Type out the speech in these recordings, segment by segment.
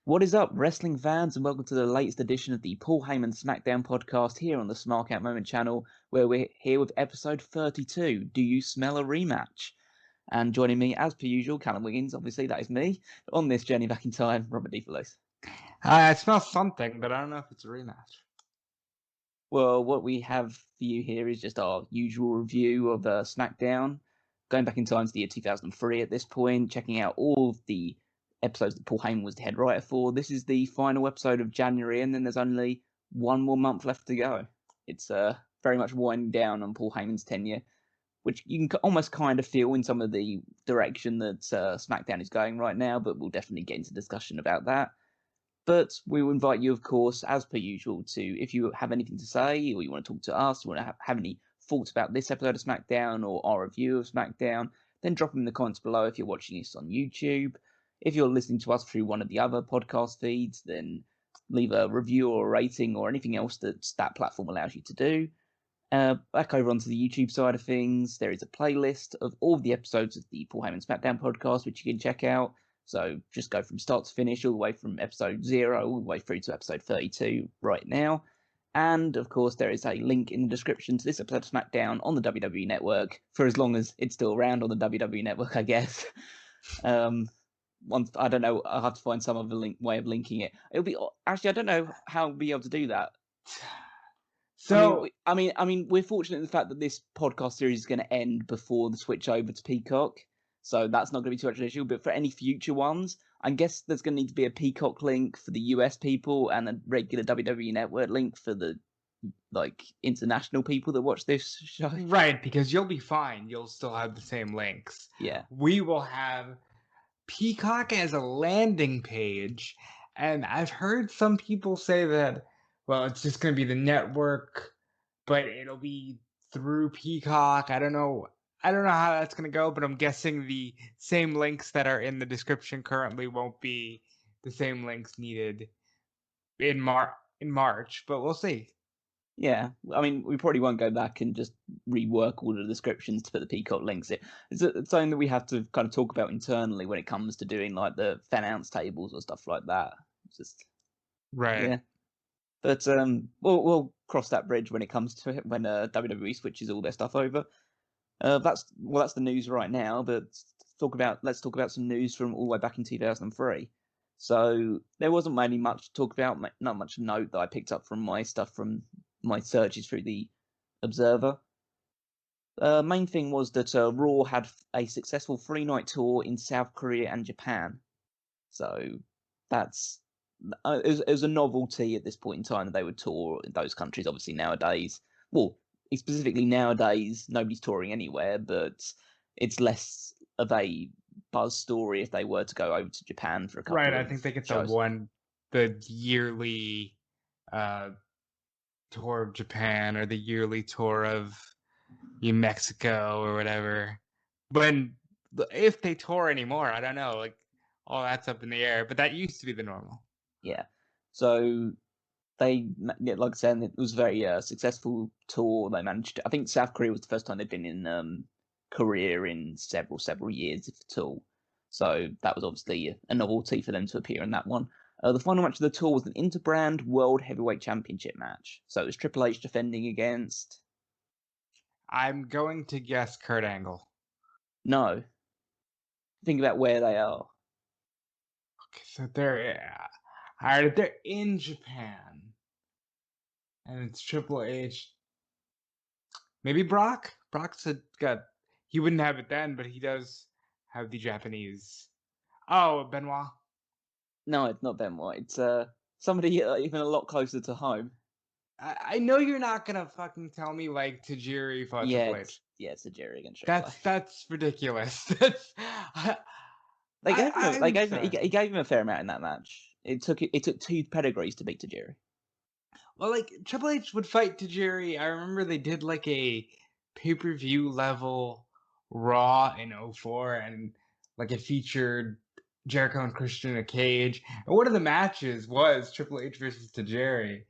What is up, wrestling fans, and welcome to the latest edition of the Paul Heyman SmackDown podcast here on the Smark Out Moment channel, where we're here with episode 32, Do You Smell a Rematch? And joining me, as per usual, Callum Wiggins, obviously, that is me, on this journey back in time, Robert DeFelice. I smell something, but I don't know if it's a rematch. Well, what we have for you here is just our usual review of SmackDown, going back in time to the year 2003 at this point, checking out all of the episodes that Paul Heyman was the head writer for. This is the final episode of January, and then there's only one more month left to go. It's very much winding down on Paul Heyman's tenure, which you can almost kind of feel in some of the direction that SmackDown is going right now, but we'll definitely get into discussion about that. But we will invite you, of course, as per usual, to, if you have anything to say, or you want to talk to us, or want to have any thoughts about this episode of SmackDown, or our review of SmackDown, then drop them in the comments below if you're watching this on YouTube. If you're listening to us through one of the other podcast feeds, then leave a review or a rating or anything else that platform allows you to do. Back over onto the YouTube side of things, there is a playlist of all of the episodes of the Paul Heyman SmackDown podcast, which you can check out. So just go from start to finish, all the way from episode 0 all the way through to episode 32 right now. And, of course, there is a link in the description to this episode of SmackDown on the WWE Network, for as long as it's still around on the WWE Network, I guess. Once I don't know, I'll have to find some other way of linking it. It'll be actually, I don't know how we'll be able to do that. So, I mean, we're fortunate in the fact that this podcast series is going to end before the switch over to Peacock, so that's not going to be too much of an issue. But for any future ones, I guess there's going to need to be a Peacock link for the US people and a regular WWE Network link for the international people that watch this show. right, because you'll be fine. You'll still have the same links. Yeah. We will have Peacock as a landing page, and I've heard some people say that, well, it's just going to be the network, but it'll be through Peacock. I don't know how that's going to go, but I'm guessing the same links that are in the description currently won't be the same links needed in March, but we'll see. Yeah, I mean, we probably won't go back and just rework all the descriptions to put the Peacock links in. It's something that we have to kind of talk about internally when it comes to doing like the fan announce tables or stuff like that. It's just right. Yeah, but we'll cross that bridge when it comes to it when WWE switches all their stuff over. That's the news right now. But let's talk about some news from all the way back in 2003. So there wasn't really much to talk about, not much note that I picked up from my stuff from my searches through the Observer. Main thing was that Raw had a successful 3-night tour in South Korea and Japan. So that's it was a novelty at this point in time that they would tour in those countries. Obviously nowadays, well, specifically nowadays, nobody's touring anywhere, but it's less of a buzz story if they were to go over to Japan for a couple Right, of I think they get shows. the yearly tour of Japan or the yearly tour of Mexico or whatever. If they tour anymore, I don't know. Like, all that's up in the air. But that used to be the normal. Yeah. So they, like I said, it was a very successful tour. They managed. I think South Korea was the first time they'd been in Korea in several years, if at all. So that was obviously a novelty for them to appear in that one. The final match of the tour was an Interbrand World Heavyweight Championship match. So it was Triple H defending against. I'm going to guess Kurt Angle. No. Think about where they are. Okay, so they're in Japan, and it's Triple H. Maybe Brock. Brock's he wouldn't have it then, but he does have the Japanese. Oh, Benoit. No, it's not Benoit. It's somebody even a lot closer to home. I know you're not gonna fucking tell me like Tajiri fought Triple H. Yeah, it's Tajiri against Triple H. That's ridiculous. He gave him a fair amount in that match. It took 2 pedigrees to beat Tajiri. Well, like Triple H would fight Tajiri. I remember they did like a pay-per-view level Raw in 04, and like it featured Jericho and Christian in a cage. And one of the matches was Triple H versus Tajiri.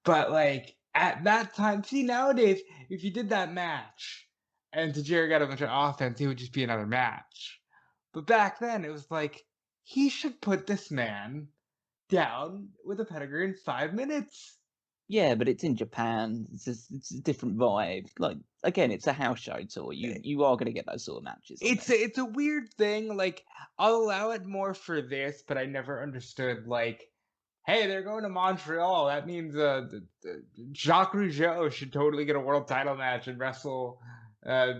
But like at that time, see, nowadays, if you did that match and Tajiri got a bunch of offense, it would just be another match. But back then, it was like, he should put this man down with a pedigree in 5 minutes. Yeah, but it's in Japan. It's a different vibe. Like again, it's a house show tour. You are going to get those sort of matches. It's a weird thing. Like, I'll allow it more for this, but I never understood, like, hey, they're going to Montreal. That means Jacques Rougeau should totally get a world title match and wrestle, uh,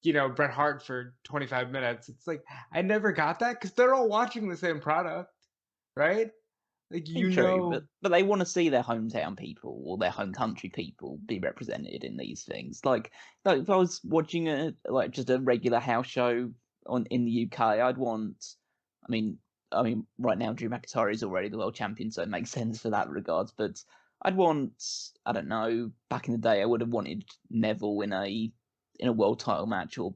Bret Hart for 25 minutes. It's like, I never got that because they're all watching the same product, right? Like, True, but they want to see their hometown people or their home country people be represented in these things. Like if I was watching just a regular house show in the UK, I'd want. I mean, right now Drew McIntyre is already the world champion, so it makes sense for that regards. But I'd want, I don't know, back in the day, I would have wanted Neville in a world title match or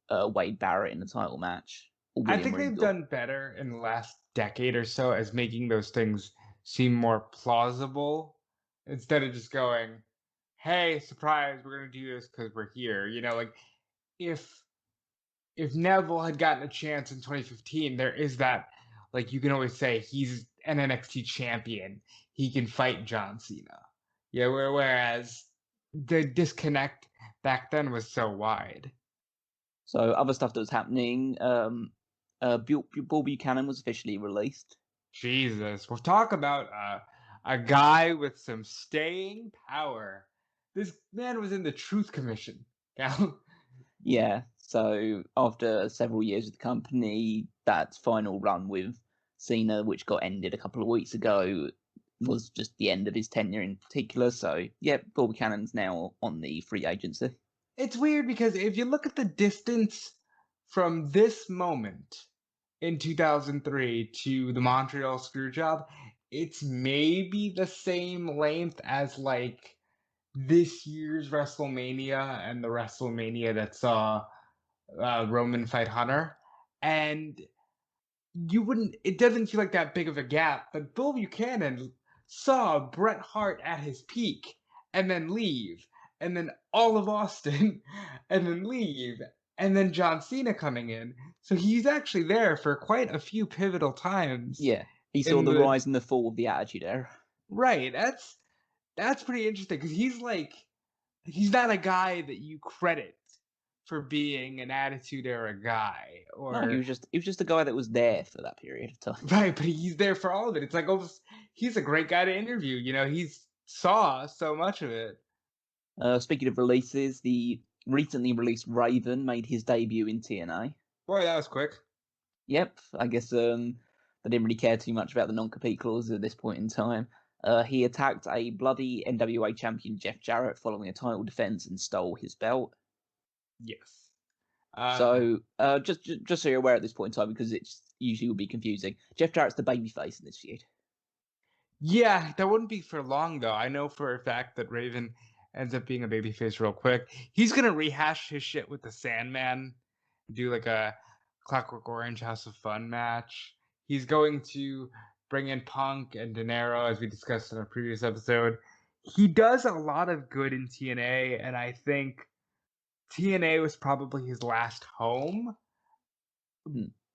Wade Barrett in a title match. I think they've done better in the last decade or so as making those things seem more plausible instead of just going, hey, surprise, we're going to do this because we're here. Like, if Neville had gotten a chance in 2015, there is that, like, you can always say he's an NXT champion. He can fight John Cena. Yeah, whereas the disconnect back then was so wide. So other stuff that was happening, Bull Buchanan was officially released. Jesus, we'll talk about a guy with some staying power. This man was in the Truth Commission. Yeah, so after several years with the company, that final run with Cena, which got ended a couple of weeks ago, was just the end of his tenure in particular. So, yeah, Bull Buchanan's now on the free agency. It's weird because if you look at the distance from this moment in 2003 to the Montreal Screwjob, it's maybe the same length as, like, this year's WrestleMania and the WrestleMania that saw Roman fight Hunter. And it doesn't feel like that big of a gap, but Bull Buchanan saw Bret Hart at his peak and then leave, and then all of Austin and then leave, and then John Cena coming in. So he's actually there for quite a few pivotal times. Yeah, he saw the rise and the fall of the Attitude Era. Right, that's pretty interesting because he's not a guy that you credit for being an Attitude Era guy. No, he was just a guy that was there for that period of time. Right, but he's there for all of it. It's like, he's a great guy to interview. He's saw so much of it. Speaking of releases, the recently released Raven made his debut in TNA. Boy, that was quick. Yep, I guess they didn't really care too much about the non-compete clause at this point in time. He attacked a bloody NWA champion Jeff Jarrett following a title defense and stole his belt. Yes. So just so you're aware at this point in time, because it usually would be confusing, Jeff Jarrett's the babyface in this feud. Yeah, that wouldn't be for long though. I know for a fact that Raven ends up being a babyface real quick. He's gonna rehash his shit with the Sandman, do like a Clockwork Orange House of Fun match. He's going to bring in Punk and De Niro, as we discussed in our previous episode. He does a lot of good in TNA, and I think TNA was probably his last home.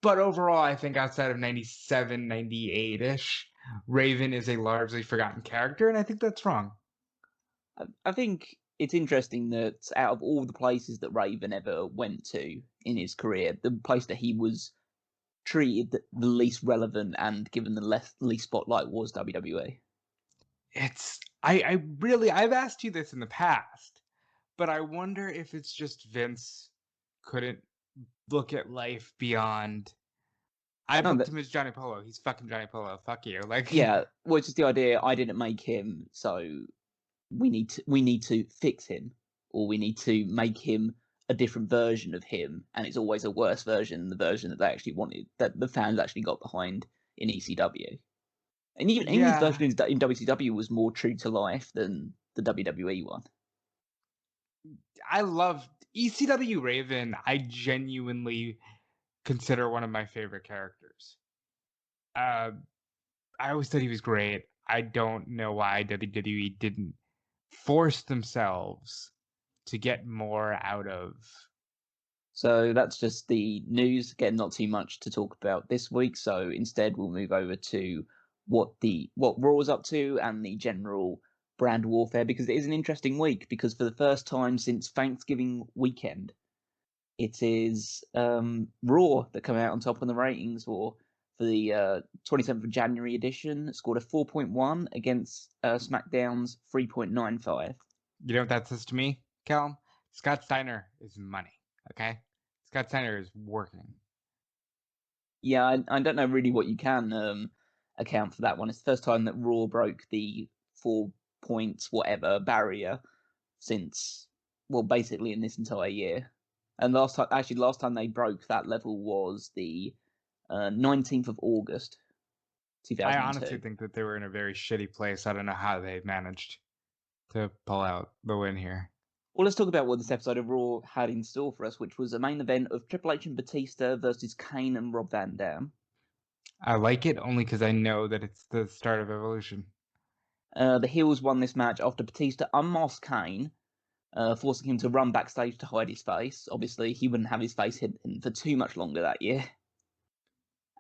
But overall, I think outside of 97, 98-ish, Raven is a largely forgotten character, and I think that's wrong. I think it's interesting that out of all the places that Raven ever went to in his career, the place that he was treated the least relevant and given the least spotlight was WWE. I've asked you this in the past, but I wonder if it's just Vince couldn't look at life beyond. I booked him as Johnny Polo. He's fucking Johnny Polo. Fuck you. Like, yeah, well, it's just the idea. I didn't make him, so we need to fix him, or we need to make him a different version of him, and it's always a worse version than the version that they actually wanted, that the fans actually got behind in ECW. And even his version in WCW was more true to life than the WWE one. I loved ECW Raven. I genuinely consider one of my favorite characters. I always thought he was great. I don't know why WWE didn't force themselves to get more out of. So that's just the news. Again, not too much to talk about this week. So instead, we'll move over to what Raw was up to and the general brand warfare, because it is an interesting week, because for the first time since Thanksgiving weekend, it is Raw that come out on top in the ratings for the 27th of January edition. It scored a 4.1 against SmackDown's 3.95. You know what that says to me, Callum? Scott Steiner is money, okay? Scott Steiner is working. Yeah, I don't know really what you can account for that one. It's the first time that Raw broke the 4 points whatever barrier since, well, basically in this entire year. And last time they broke that level was the 19th of August, I 2002. honestly think that they were in a very shitty place. I don't know how they managed to pull out the win here. Well, let's talk about what this episode of Raw had in store for us, which was a main event of Triple H and Batista versus Kane and Rob Van Dam. I like it only because I know that it's the start of Evolution. The heels won this match after Batista unmasked Kane, forcing him to run backstage to hide his face. Obviously, he wouldn't have his face hidden for too much longer that year.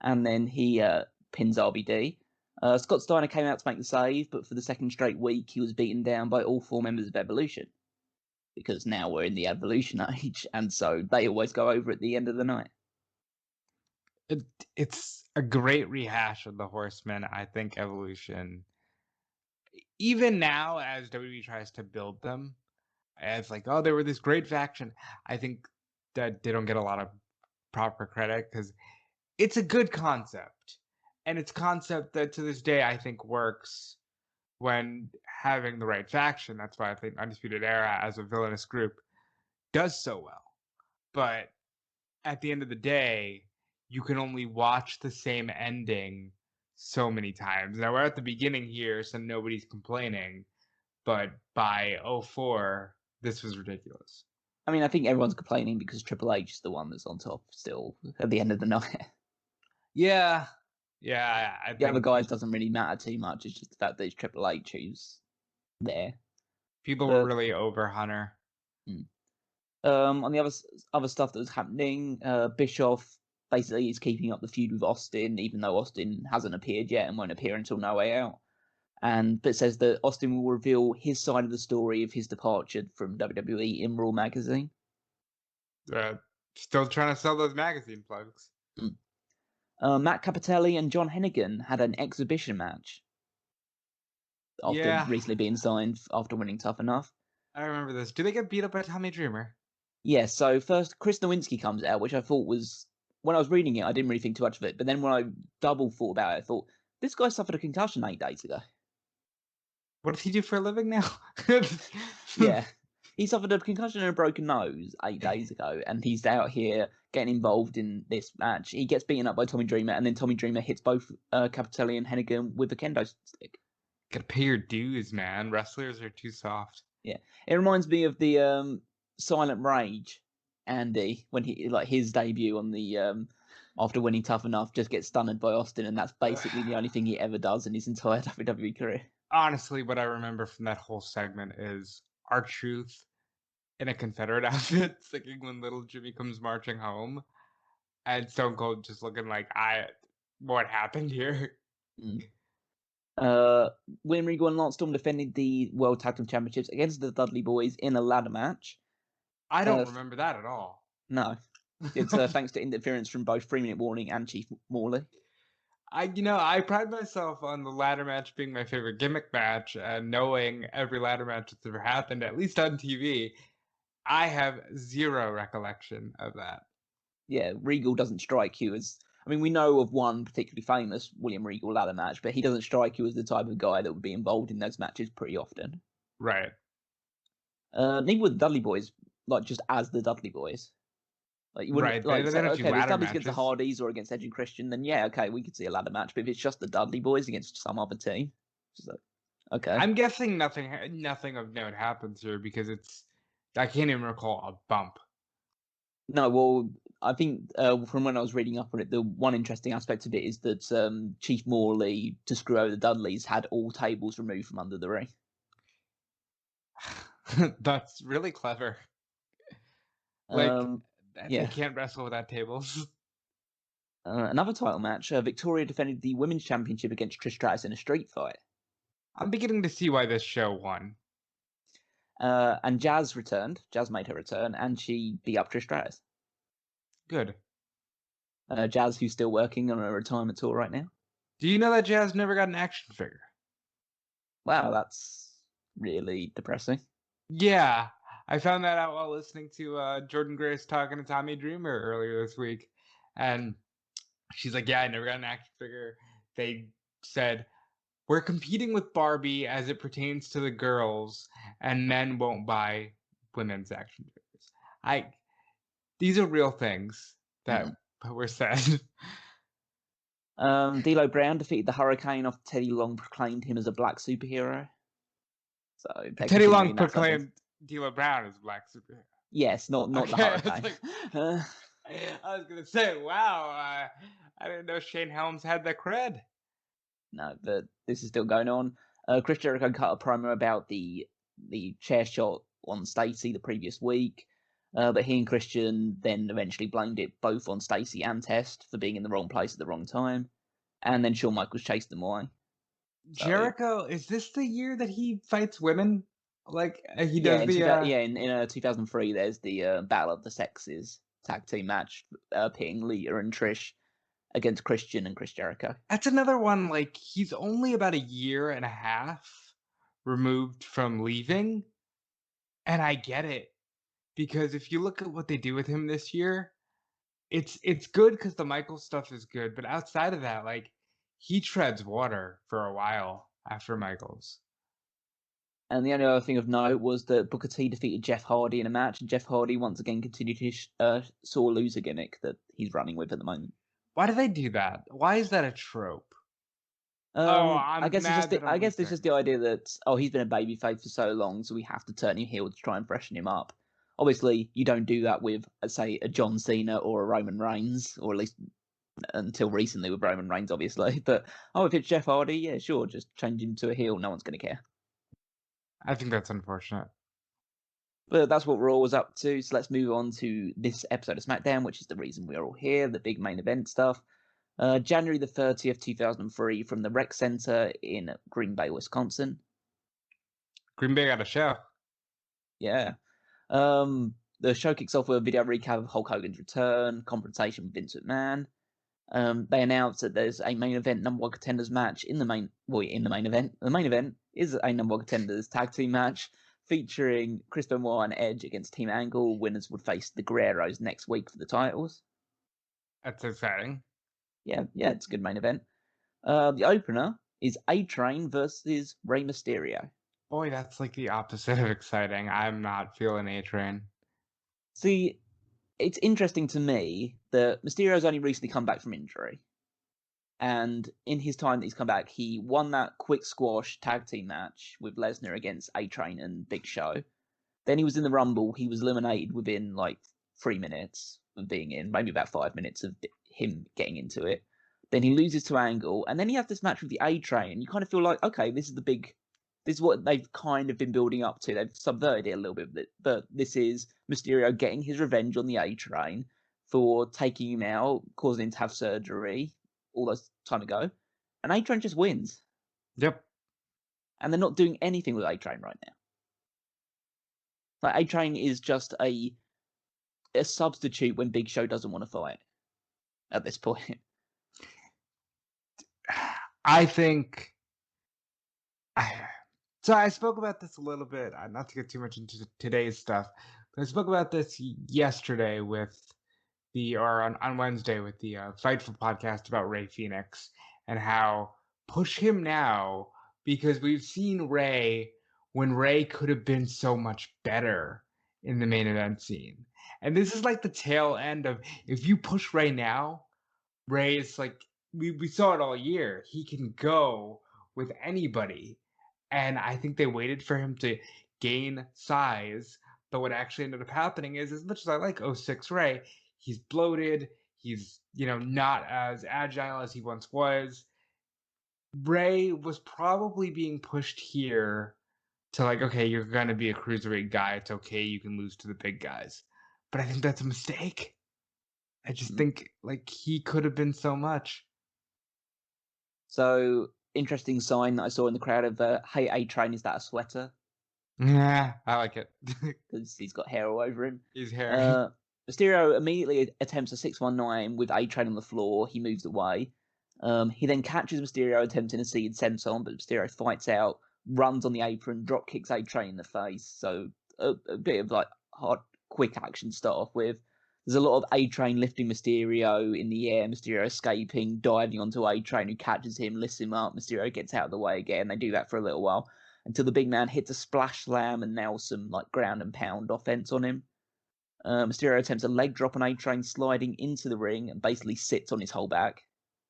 And then he pins RVD. Scott Steiner came out to make the save, but for the second straight week, he was beaten down by all 4 members of Evolution. Because now we're in the Evolution age, and so they always go over at the end of the night. It's a great rehash of the Horsemen. I think Evolution, even now as WWE tries to build them, as like, oh, they were this great faction, I think that they don't get a lot of proper credit because it's a good concept. And it's a concept that to this day I think works when having the right faction. That's why I think Undisputed Era as a villainous group does so well. But at the end of the day, you can only watch the same ending so many times. Now we're at the beginning here, so nobody's complaining. But by 04, this was ridiculous. I mean, I think everyone's complaining because Triple H is the one that's on top still at the end of the night. Yeah. I The think other guys doesn't really matter too much. It's just the fact that it's Triple H who's there. people were really over Hunter. On the other stuff that was happening, Bischoff basically is keeping up the feud with Austin, even though Austin hasn't appeared yet and won't appear until No Way Out. But says that Austin will reveal his side of the story of his departure from WWE in Raw magazine. Still trying to sell those magazine plugs. Matt Cappotelli and John Hennigan had an exhibition match after recently being signed after winning Tough Enough. I remember this. Do they get beat up by Tommy Dreamer? Yeah, so first Chris Nowinski comes out, which I thought was, when I was reading it, I didn't really think too much of it. But then when I double thought about it, I thought, this guy suffered a concussion 8 days ago. What does he do for a living now? Yeah. He suffered a concussion and a broken nose 8 days ago, and he's out here getting involved in this match. He gets beaten up by Tommy Dreamer, and then Tommy Dreamer hits both Cappotelli and Hennigan with a kendo stick. Gotta pay your dues, man. Wrestlers are too soft. Yeah. It reminds me of the Silent Rage, Andy, when he, like, his debut on the after winning Tough Enough, just gets stunned by Austin, and that's basically the only thing he ever does in his entire WWE career. Honestly, what I remember from that whole segment is R-Truth in a Confederate outfit singing when little Jimmy comes marching home, and Stone Cold just looking like, what happened here? William Regal and Lance Storm defended the World Tag Team Championships against the Dudley Boys in a ladder match. I don't remember that at all. No. It's thanks to interference from both 3 Minute Warning and Chief Morley. I pride myself on the ladder match being my favorite gimmick match, and knowing every ladder match that's ever happened, at least on TV, I have zero recollection of that. Yeah, Regal doesn't strike you as... I mean, we know of one particularly famous William Regal ladder match, but he doesn't strike you as the type of guy that would be involved in those matches pretty often. Right. Neither were the Dudley Boys, like, just as the Dudley Boys. Like, you wouldn't, right. Like, say, okay, the Dudleys matches against the Hardys or against Edge and Christian, then yeah, okay, we could see a ladder match. But if it's just the Dudley Boys against some other team, it's like, okay. I'm guessing nothing of note happens here because I can't even recall a bump. No, well, I think from when I was reading up on it, the one interesting aspect of it is that Chief Morley, to screw over the Dudleys, had all tables removed from under the ring. That's really clever. Like, they can't wrestle without tables. Another title match. Victoria defended the women's championship against Trish Stratus in a street fight. I'm beginning to see why this show won. And Jazz returned. Jazz made her return, and she beat up Trish Stratus. Good. Jazz, who's still working on a retirement tour right now. Do you know that Jazz never got an action figure? Wow, that's really depressing. Yeah, I found that out while listening to Jordan Grace talking to Tommy Dreamer earlier this week. And she's like, yeah, I never got an action figure. They said, we're competing with Barbie as it pertains to the girls, and men won't buy women's action figures. These are real things that were said. D'Lo Brown defeated the Hurricane after Teddy Long proclaimed him as a black superhero. So Teddy Long proclaimed D'Lo Brown as a black superhero. Yes, not Okay, the Hurricane. I was gonna say, wow, I didn't know Shane Helms had that cred. No, but this is still going on. Chris Jericho cut a promo about the chair shot on Stacey the previous week, but he and Christian then eventually blamed it both on Stacey and Test for being in the wrong place at the wrong time, and then Shawn Michaels chased them away. Jericho, is this the year that he fights women? Like he Yeah, does in 2003, there's the Battle of the Sexes tag team match, pitting Lita and Trish against Christian and Chris Jericho. That's another one. Like he's only about a year and a half removed from leaving, and I get it because if you look at what they do with him this year, it's good because the Michael stuff is good, but outside of that, like he treads water for a while after Michaels. And the only other thing of note was that Booker T defeated Jeff Hardy in a match, and Jeff Hardy once again continued his sore loser gimmick that he's running with at the moment. Why do they do that? Why is that a trope? I guess it's just the idea that he's been a babyface for so long, so we have to turn him heel to try and freshen him up. Obviously, you don't do that with, say, a John Cena or a Roman Reigns, or at least until recently with Roman Reigns, obviously. But if it's Jeff Hardy, yeah, sure, just change him to a heel. No one's going to care. I think that's unfortunate. But that's what Raw was up to, so let's move on to this episode of SmackDown, which is the reason we're all here, the big main event stuff. January the 30th, 2003, from the Rec Center in Green Bay, Wisconsin. Green Bay got a show. Yeah. The show kicks off with a video recap of Hulk Hogan's return, confrontation with Vince McMahon. They announced that there's a main event number one contenders match in the main event. The main event is a number one contenders tag team match featuring Chris Benoit and Edge against Team Angle. Winners would face the Guerreros next week for the titles. That's exciting. Yeah, it's a good main event. The opener is A-Train versus Rey Mysterio. Boy, that's like the opposite of exciting. I'm not feeling A-Train. See, it's interesting to me that Mysterio's only recently come back from injury. And in his time that he's come back, he won that quick squash tag team match with Lesnar against A-Train and Big Show. Then he was in the Rumble. He was eliminated within like 3 minutes of being in, maybe about 5 minutes of him getting into it. Then he loses to Angle, and then he has this match with the A-Train, and you kind of feel like, okay, this is what they've kind of been building up to. They've subverted it a little bit, but this is Mysterio getting his revenge on the A-Train for taking him out, causing him to have surgery all those time ago, and A-Train just wins. Yep. And they're not doing anything with A-Train right now. Like A-Train is just a substitute when Big Show doesn't want to fight at this point. I think. So I spoke about this a little bit, not to get too much into today's stuff, but I spoke about this yesterday on Wednesday with the Fightful podcast about Rey Fenix and how push him now because we've seen Rey when Rey could have been so much better in the main event scene. And this is like the tail end of if you push Rey now, Rey is like, we saw it all year. He can go with anybody. And I think they waited for him to gain size. But what actually ended up happening is, as much as I like 06 Rey, he's bloated. He's, not as agile as he once was. Rey was probably being pushed here to like, okay, you're going to be a cruiserweight guy. It's okay. You can lose to the big guys. But I think that's a mistake. I just think like he could have been so much. So interesting sign that I saw in the crowd of hey A-Train, is that a sweater? Yeah, I like it. Because he's got hair all over him. His hair. Uh, Mysterio immediately attempts a 619 with A-Train on the floor. He moves away. He then catches Mysterio attempting a seed senton, but Mysterio fights out, runs on the apron, drop kicks A-Train in the face. So a bit of like hard, quick action to start off with. There's a lot of A-Train lifting Mysterio in the air, Mysterio escaping, diving onto A-Train, who catches him, lifts him up. Mysterio gets out of the way again. They do that for a little while until the big man hits a splash slam and nails some like ground and pound offense on him. Mysterio attempts a leg drop on A-Train, sliding into the ring and basically sits on his whole back.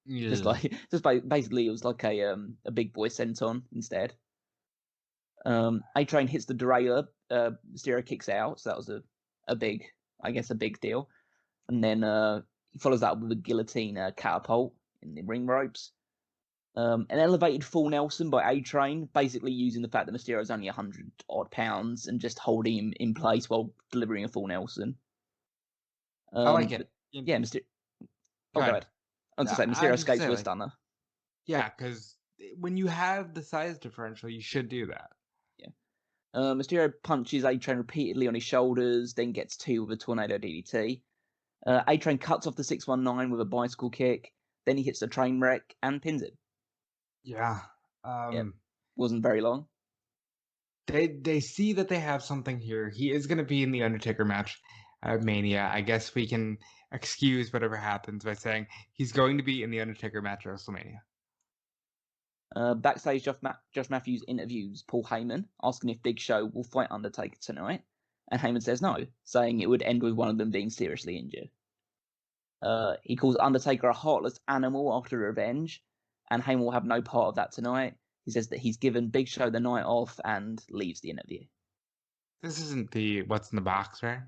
Yeah. Basically it was like a big boy senton instead. A-Train hits the derailleur. Mysterio kicks out, so that was a big deal. And then he follows that up with a guillotine catapult in the ring ropes. An elevated full Nelson by A-Train, basically using the fact that Mysterio is only 100 odd pounds and just holding him in place while delivering a full Nelson. I like it. Yeah, Mysterio. Go Go ahead. ahead. I was No, going to say I Mysterio was just escapes saying, with a like, stunner. yeah, because when you have the size differential, you should do that. Yeah. Mysterio punches A-Train repeatedly on his shoulders, then gets two with a tornado DDT. A-Train cuts off the 619 with a bicycle kick. Then he hits the train wreck and pins him. Yeah. Wasn't very long. They see that they have something here. He is going to be in the Undertaker match at Mania. I guess we can excuse whatever happens by saying he's going to be in the Undertaker match at WrestleMania. Backstage, Josh Matthews interviews Paul Heyman, asking if Big Show will fight Undertaker tonight. And Heyman says no, saying it would end with one of them being seriously injured. He calls Undertaker a heartless animal after revenge, and Heyman will have no part of that tonight. He says that he's given Big Show the night off and leaves the interview. This isn't the What's in the Box, right?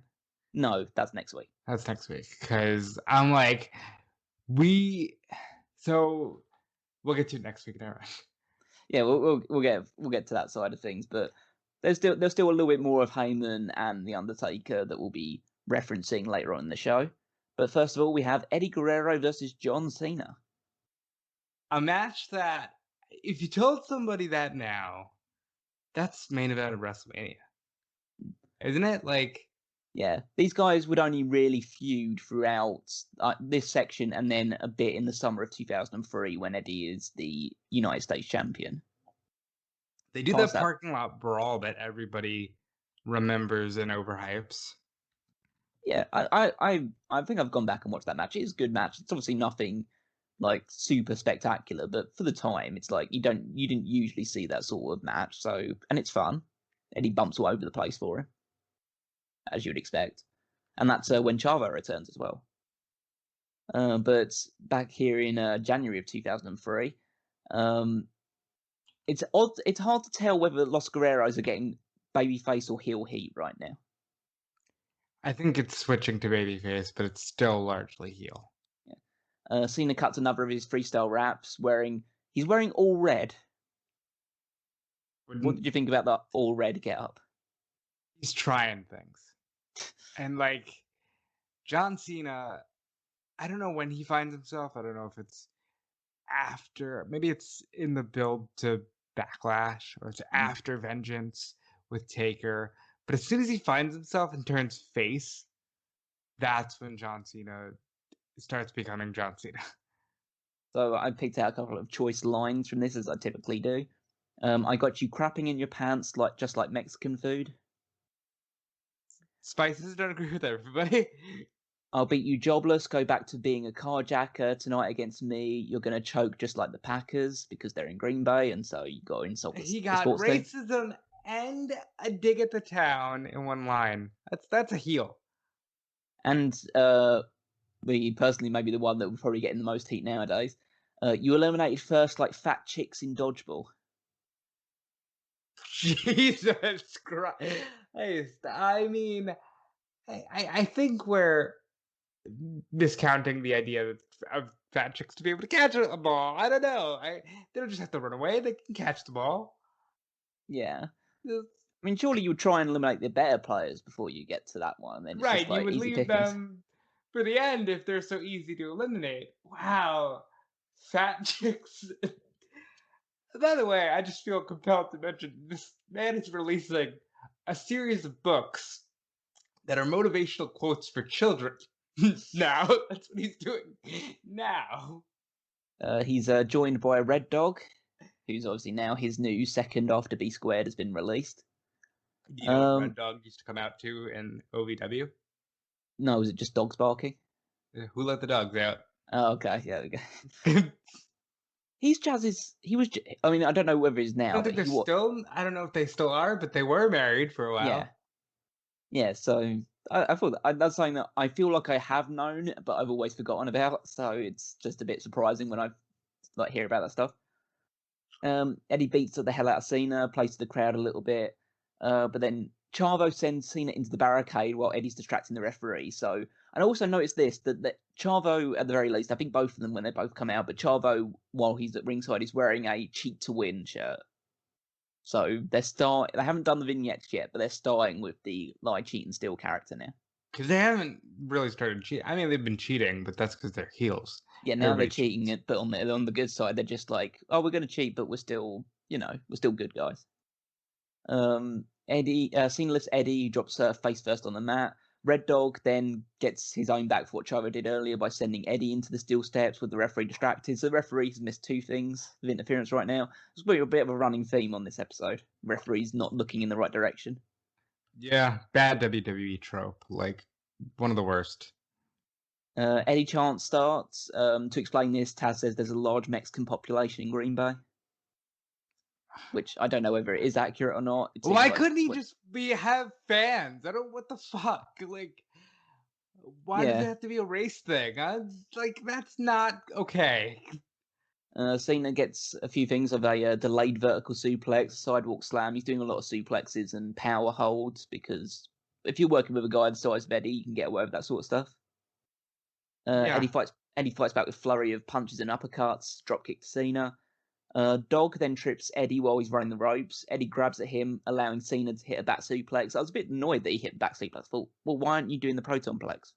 No, that's next week. That's next week. Because I'm like, so we'll get to it next week. All right. Yeah, we'll get to that side of things, but there's still a little bit more of Heyman and the Undertaker that we'll be referencing later on in the show. But first of all, we have Eddie Guerrero versus John Cena. A match that, if you told somebody that now, that's main event of WrestleMania, isn't it? Like, yeah, these guys would only really feud throughout this section and then a bit in the summer of 2003 when Eddie is the United States champion. They do that parking lot brawl that everybody remembers and overhypes. Yeah, I think I've gone back and watched that match. It's a good match. It's obviously nothing like super spectacular, but for the time, it's like you didn't usually see that sort of match. So, and it's fun. Eddie bumps all over the place for him, as you'd expect, and that's when Chavo returns as well. But back here in January of 2003, it's odd. It's hard to tell whether Los Guerreros are getting babyface or heel heat right now. I think it's switching to babyface, but it's still largely heel. Yeah. Cena cuts another of his freestyle raps. He's wearing all red. What did you think about that all red getup? He's trying things, and like John Cena, I don't know when he finds himself. I don't know if it's after, maybe it's in the build to Backlash or it's after Vengeance with Taker. But as soon as he finds himself and turns face, that's when John Cena starts becoming John Cena. So I picked out a couple of choice lines from this, as I typically do. I got you crapping in your pants just like Mexican food. Spices don't agree with everybody. I'll beat you jobless, go back to being a carjacker tonight against me. You're going to choke just like the Packers because they're in Green Bay, and so you got to insult the He got sports racism and a dig at the town in one line. That's a heel. And personally, maybe the one that would probably get in the most heat nowadays. You eliminated first like fat chicks in dodgeball. Jesus Christ. I mean, I think we're discounting the idea of fat chicks to be able to catch a ball. I don't know. They don't just have to run away. They can catch the ball. Yeah. I mean, surely you would try and eliminate the better players before you get to that one. Then it's right, just like you would easy leave pickings. them for the end if they're so easy to eliminate. Wow. Fat chicks. By the way, I just feel compelled to mention this man is releasing a series of books that are motivational quotes for children. Now, that's what he's doing now. He's joined by a Red Dog, who's obviously now his new second after B Squared has been released. Do you know what Red Dog used to come out to in OVW? No, was it just dogs barking? Who let the dogs out? Oh, okay, yeah, there we go. He's Jazz's. He was. I mean, I don't know whether he's now. I don't think they're still. I don't know if they still are, but they were married for a while. Yeah. Yeah. So I thought that's something that I feel like I have known, but I've always forgotten about. So it's just a bit surprising when I hear about that stuff. Eddie beats the hell out of Cena, plays to the crowd a little bit, but then Chavo sends Cena into the barricade while Eddie's distracting the referee. So, and I also noticed this that Chavo, at the very least, I think both of them when they both come out, but Chavo, while he's at ringside, is wearing a cheat to win shirt. So they haven't done the vignettes yet, but they're starting with the lie, cheat, and steal character now. Because they haven't really started cheating. I mean, they've been cheating, but that's because they're heels. Yeah, now they're cheating it, but on the good side, they're just like, oh, we're going to cheat, but we're still good guys. Cena lifts Eddie, who drops face first on the mat. Red Dog then gets his own back for what Chavo did earlier by sending Eddie into the steel steps with the referee distracted. So the referee has missed two things with interference right now. It's a bit of a running theme on this episode. Referees not looking in the right direction. Yeah, bad WWE trope. Like, one of the worst. Eddie chant starts. To explain this, Taz says there's a large Mexican population in Green Bay. Which I don't know whether it is accurate or not. Why couldn't he just have fans? I don't. What the fuck? Like, why does it have to be a race thing? Like, that's not okay. Cena gets a few things of a delayed vertical suplex, sidewalk slam. He's doing a lot of suplexes and power holds because if you're working with a guy the size of Eddie, you can get away with that sort of stuff. Eddie fights back with flurry of punches and uppercuts. Dropkick to Cena. Dog then trips Eddie while he's running the ropes. Eddie grabs at him, allowing Cena to hit a back suplex. I was a bit annoyed that he hit the back suplex. I thought, well, why aren't you doing the proton plex?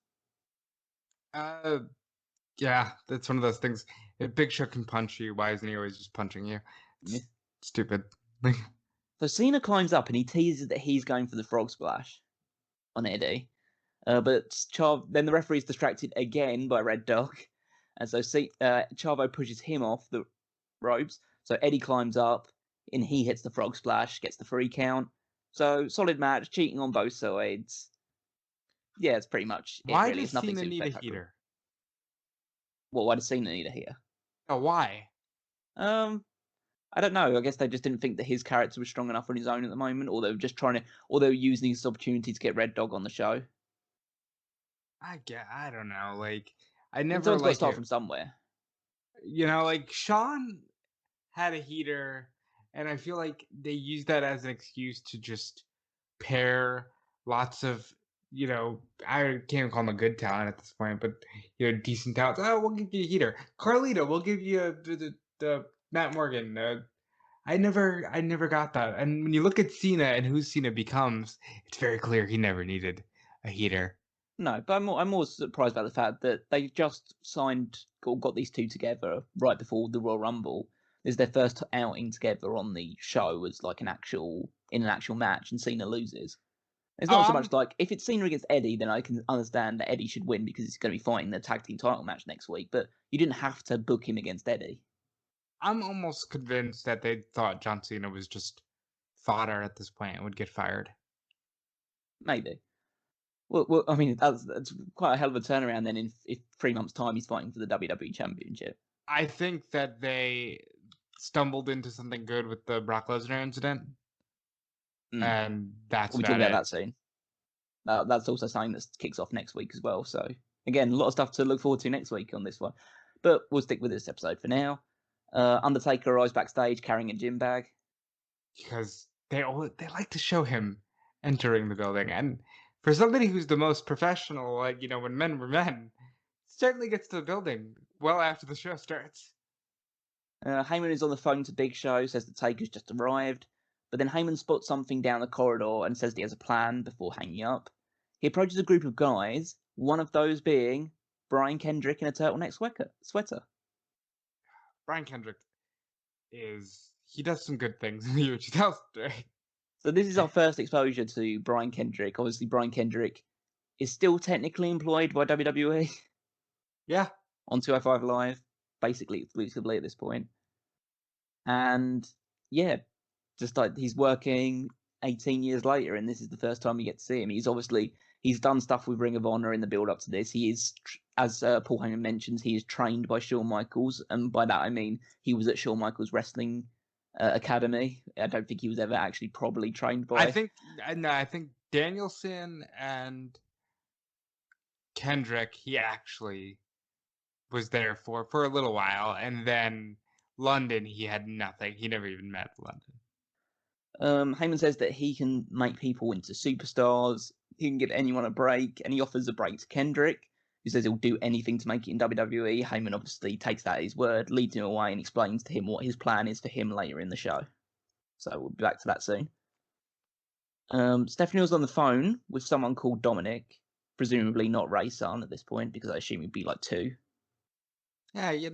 Yeah, that's one of those things. If Big Show can punch you, why isn't he always just punching you? It's stupid. So Cena climbs up and he teases that he's going for the frog splash on Eddie. But then the referee's distracted again by Red Dog. And so Chavo pushes him off the ropes. So Eddie climbs up and he hits the frog splash, gets the 3 count. So solid match, cheating on both sides. Yeah, it's pretty much it. Why really. does Cena need a heater? Well, why does Cena need a heater? Oh, why? I don't know. I guess they just didn't think that his character was strong enough on his own at the moment, or they were using this opportunity to get Red Dog on the show. I don't know. Like, I never. Someone's got to start from somewhere. You know, like Sean had a heater, and I feel like they used that as an excuse to just pair lots of, I can't even call him a good talent at this point, but decent talent. Oh, we'll give you a heater. Carlito, we'll give you the Matt Morgan. I never got that. And when you look at Cena and who Cena becomes, it's very clear he never needed a heater. No, but I'm more surprised by the fact that they just got these two together right before the Royal Rumble. This is their first outing together on the show as like in an actual match, and Cena loses. It's not so much like if it's Cena against Eddie, then I can understand that Eddie should win because he's going to be fighting the tag team title match next week. But you didn't have to book him against Eddie. I'm almost convinced that they thought John Cena was just fodder at this point and would get fired. Maybe. Well, I mean, that's quite a hell of a turnaround then in 3 months' time he's fighting for the WWE Championship. I think that they stumbled into something good with the Brock Lesnar incident. And that's we talk about that soon. That's also something that kicks off next week as well. So, again, a lot of stuff to look forward to next week on this one. But we'll stick with this episode for now. Undertaker arrives backstage carrying a gym bag. Because they like to show him entering the building. And for somebody who's the most professional, when men were men, certainly gets to the building well after the show starts. Heyman is on the phone to Big Show, says the Taker's just arrived. But then Heyman spots something down the corridor and says he has a plan before hanging up. He approaches a group of guys, One of those being Brian Kendrick in a turtleneck sweater. Brian Kendrick he does some good things in the year 2003. So this is our first exposure to Brian Kendrick. Obviously, Brian Kendrick is still technically employed by WWE. Yeah. On 205 Live, basically exclusively at this point. And yeah, just like he's working 18 years later, and this is the first time we get to see him. He's done stuff with Ring of Honor in the build up to this. He is, as Paul Heyman mentions, he is trained by Shawn Michaels, and by that I mean he was at Shawn Michaels Wrestling Academy. I don't think he was ever actually properly trained by. I think Danielson and Kendrick, he actually was there for a little while, and then London, he had nothing. He never even met London. Heyman says that he can make people into superstars. He can give anyone a break, and he offers a break to Kendrick, who says he'll do anything to make it in WWE. Heyman obviously takes that at his word, leads him away, and explains to him what his plan is for him later in the show. So we'll be back to that soon. Stephanie was on the phone with someone called Dominic, presumably not Ray's son at this point, because I assume he'd be like 2. Yeah, you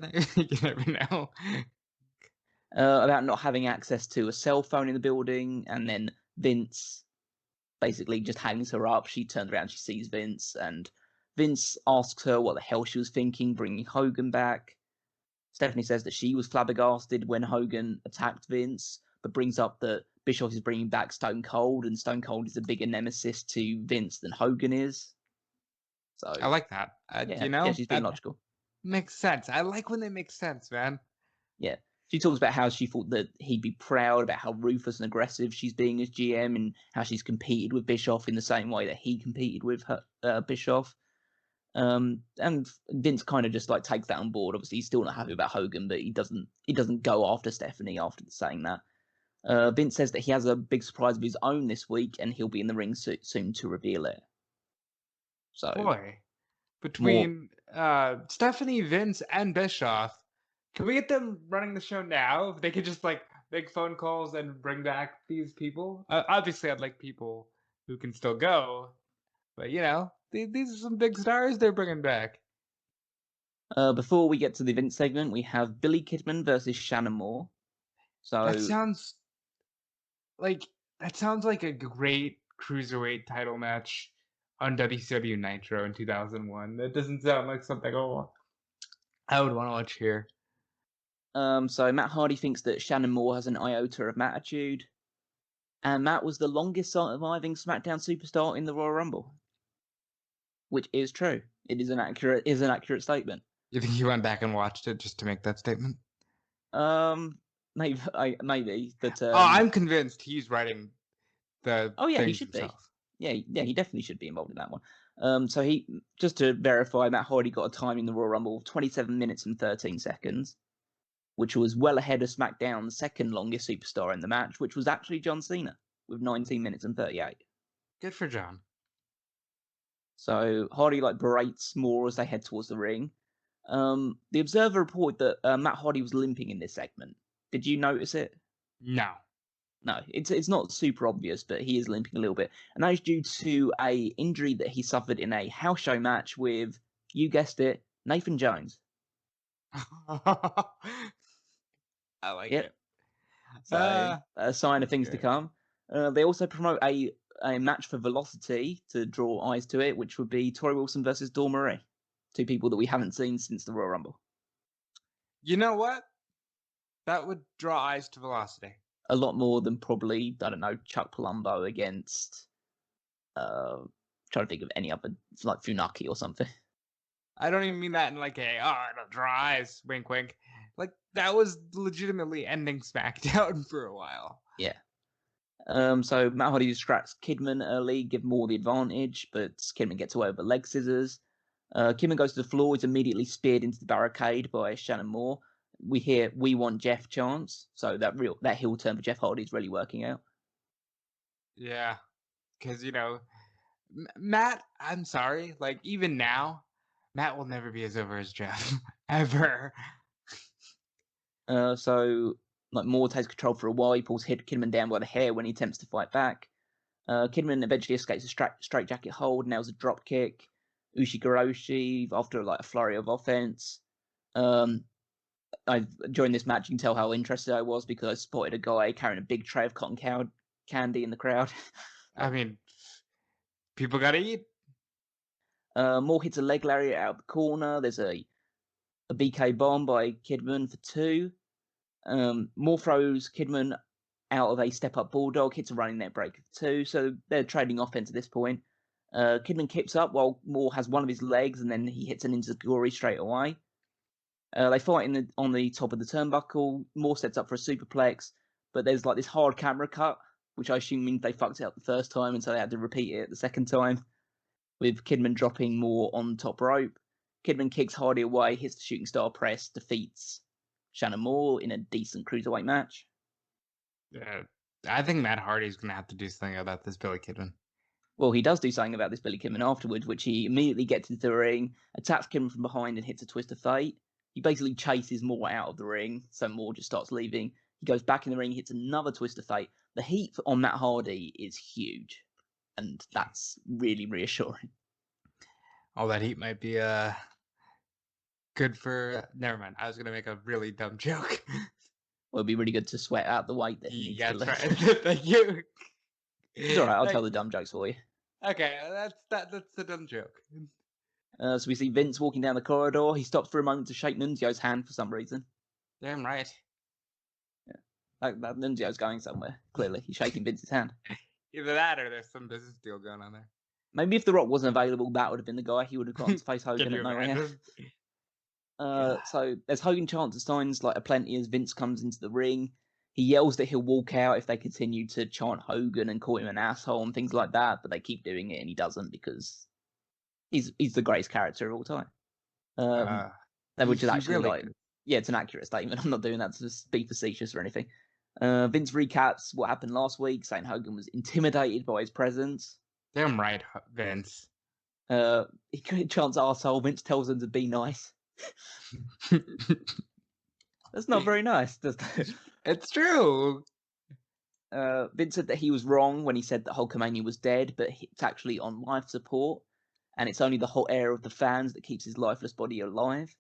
never know. About not having access to a cell phone in the building, and then Vince basically just hangs her up. She turns around, she sees Vince, and Vince asks her what the hell she was thinking, bringing Hogan back. Stephanie says that she was flabbergasted when Hogan attacked Vince, but brings up that Bischoff is bringing back Stone Cold, and Stone Cold is a bigger nemesis to Vince than Hogan is. So I like that. yeah, she's being logical. Makes sense. I like when they make sense, man. Yeah. She talks about how she thought that he'd be proud about how ruthless and aggressive she's being as GM, and how she's competed with Bischoff in the same way that he competed with Bischoff. And Vince kind of just like takes that on board. Obviously, he's still not happy about Hogan, but he doesn't go after Stephanie after saying that. Vince says that he has a big surprise of his own this week, and he'll be in the ring soon to reveal it. So, boy, between Stephanie, Vince, and Bischoff, can we get them running the show now? If they could just like make phone calls and bring back these people. Obviously, I'd like people who can still go, but these are some big stars they're bringing back. Before we get to the Vince segment, we have Billy Kidman versus Shannon Moore. So that sounds like a great cruiserweight title match on WCW Nitro in 2001. That doesn't sound like something I would want to watch here. So Matt Hardy thinks that Shannon Moore has an iota of attitude, and Matt was the longest surviving SmackDown superstar in the Royal Rumble, which is true. It is an accurate statement. You think he went back and watched it just to make that statement? Maybe, but I'm convinced he's writing the. Oh yeah, he things should himself. be. Yeah, he definitely should be involved in that one. So he, just to verify, Matt Hardy got a time in the Royal Rumble of 27 minutes and 13 seconds, which was well ahead of SmackDown's second longest superstar in the match, which was actually John Cena with 19 minutes and 38. Good for John. So Hardy berates Moore as they head towards the ring. The Observer reported that Matt Hardy was limping in this segment. Did you notice it? No. No, it's not super obvious, but he is limping a little bit, and that is due to a injury that he suffered in a house show match with, you guessed it, Nathan Jones. I like it. So a sign of things to come. They also promote a match for Velocity to draw eyes to it, which would be Torrie Wilson versus Dawn Marie, 2 people that we haven't seen since the Royal Rumble. You know what? That would draw eyes to Velocity. A lot more than probably, I don't know, Chuck Palumbo against, trying to think of any other, like Funaki or something. I don't even mean that in like it'll draw eyes, wink wink. Like, that was legitimately ending SmackDown for a while. Yeah. So Matt Hardy distracts Kidman early, give Moore the advantage, but Kidman gets away with the leg scissors. Kidman goes to the floor, is immediately speared into the barricade by Shannon Moore. We hear "We want Jeff" chants, so that heel turn for Jeff Hardy is really working out. Yeah, because Matt, I'm sorry, like even now, Matt will never be as over as Jeff ever. So Moore takes control for a while. He pulls Kidman down by the hair when he attempts to fight back. Kidman eventually escapes a straitjacket hold, nails a drop kick. Ushigoroshi after like a flurry of offense. During this match, you can tell how interested I was because I spotted a guy carrying a big tray of cotton candy in the crowd. I mean, people gotta eat. More hits a leg lariat out of the corner. There's a BK bomb by Kidman for 2. More throws Kidman out of a step-up bulldog, hits a running net break for 2. So they're trading offense at this point. Kidman kicks up while Moore has one of his legs, and then he hits an enziguri straight away. They fight on the top of the turnbuckle. Moore sets up for a superplex, but there's like this hard camera cut, which I assume means they fucked it up the first time, and so they had to repeat it the second time, with Kidman dropping Moore on the top rope. Kidman kicks Hardy away, hits the shooting star press, defeats Shannon Moore in a decent cruiserweight match. Yeah, I think Matt Hardy's gonna have to do something about this Billy Kidman. Well, he does do something about this Billy Kidman afterwards, which he immediately gets into the ring, attacks Kidman from behind, and hits a twist of fate. He basically chases Moore out of the ring, so Moore just starts leaving. He goes back in the ring, hits another twist of fate. The heat on Matt Hardy is huge, and that's really reassuring. All that heat might be good for. Never mind. I was gonna make a really dumb joke. Well, it'd be really good to sweat out the weight that he needs Yeah, to that's lose. right. Thank you. It's all right. I'll tell the dumb jokes for you. Okay, that's the dumb joke. So we see Vince walking down the corridor. He stops for a moment to shake Nunzio's hand for some reason. Damn right. Yeah, that Nunzio's going somewhere. Clearly, he's shaking Vince's hand. Either that or there's some business deal going on there. Maybe if The Rock wasn't available, that would have been the guy. He would have gone to face Hogan at No Way Out. So there's Hogan chants signs like aplenty as Vince comes into the ring. He yells that he'll walk out if they continue to chant Hogan and call him an asshole and things like that, but they keep doing it and he doesn't because he's the greatest character of all time. Which is actually really yeah, it's an accurate statement. I'm not doing that to be facetious or anything. Vince recaps what happened last week, saying Hogan was intimidated by his presence. Damn right, Vince. He chants arsehole. Vince tells him to be nice. That's not very nice. It's true. Vince said that he was wrong when he said that Hulkamania was dead, but it's actually on life support, and it's only the hot air of the fans that keeps his lifeless body alive.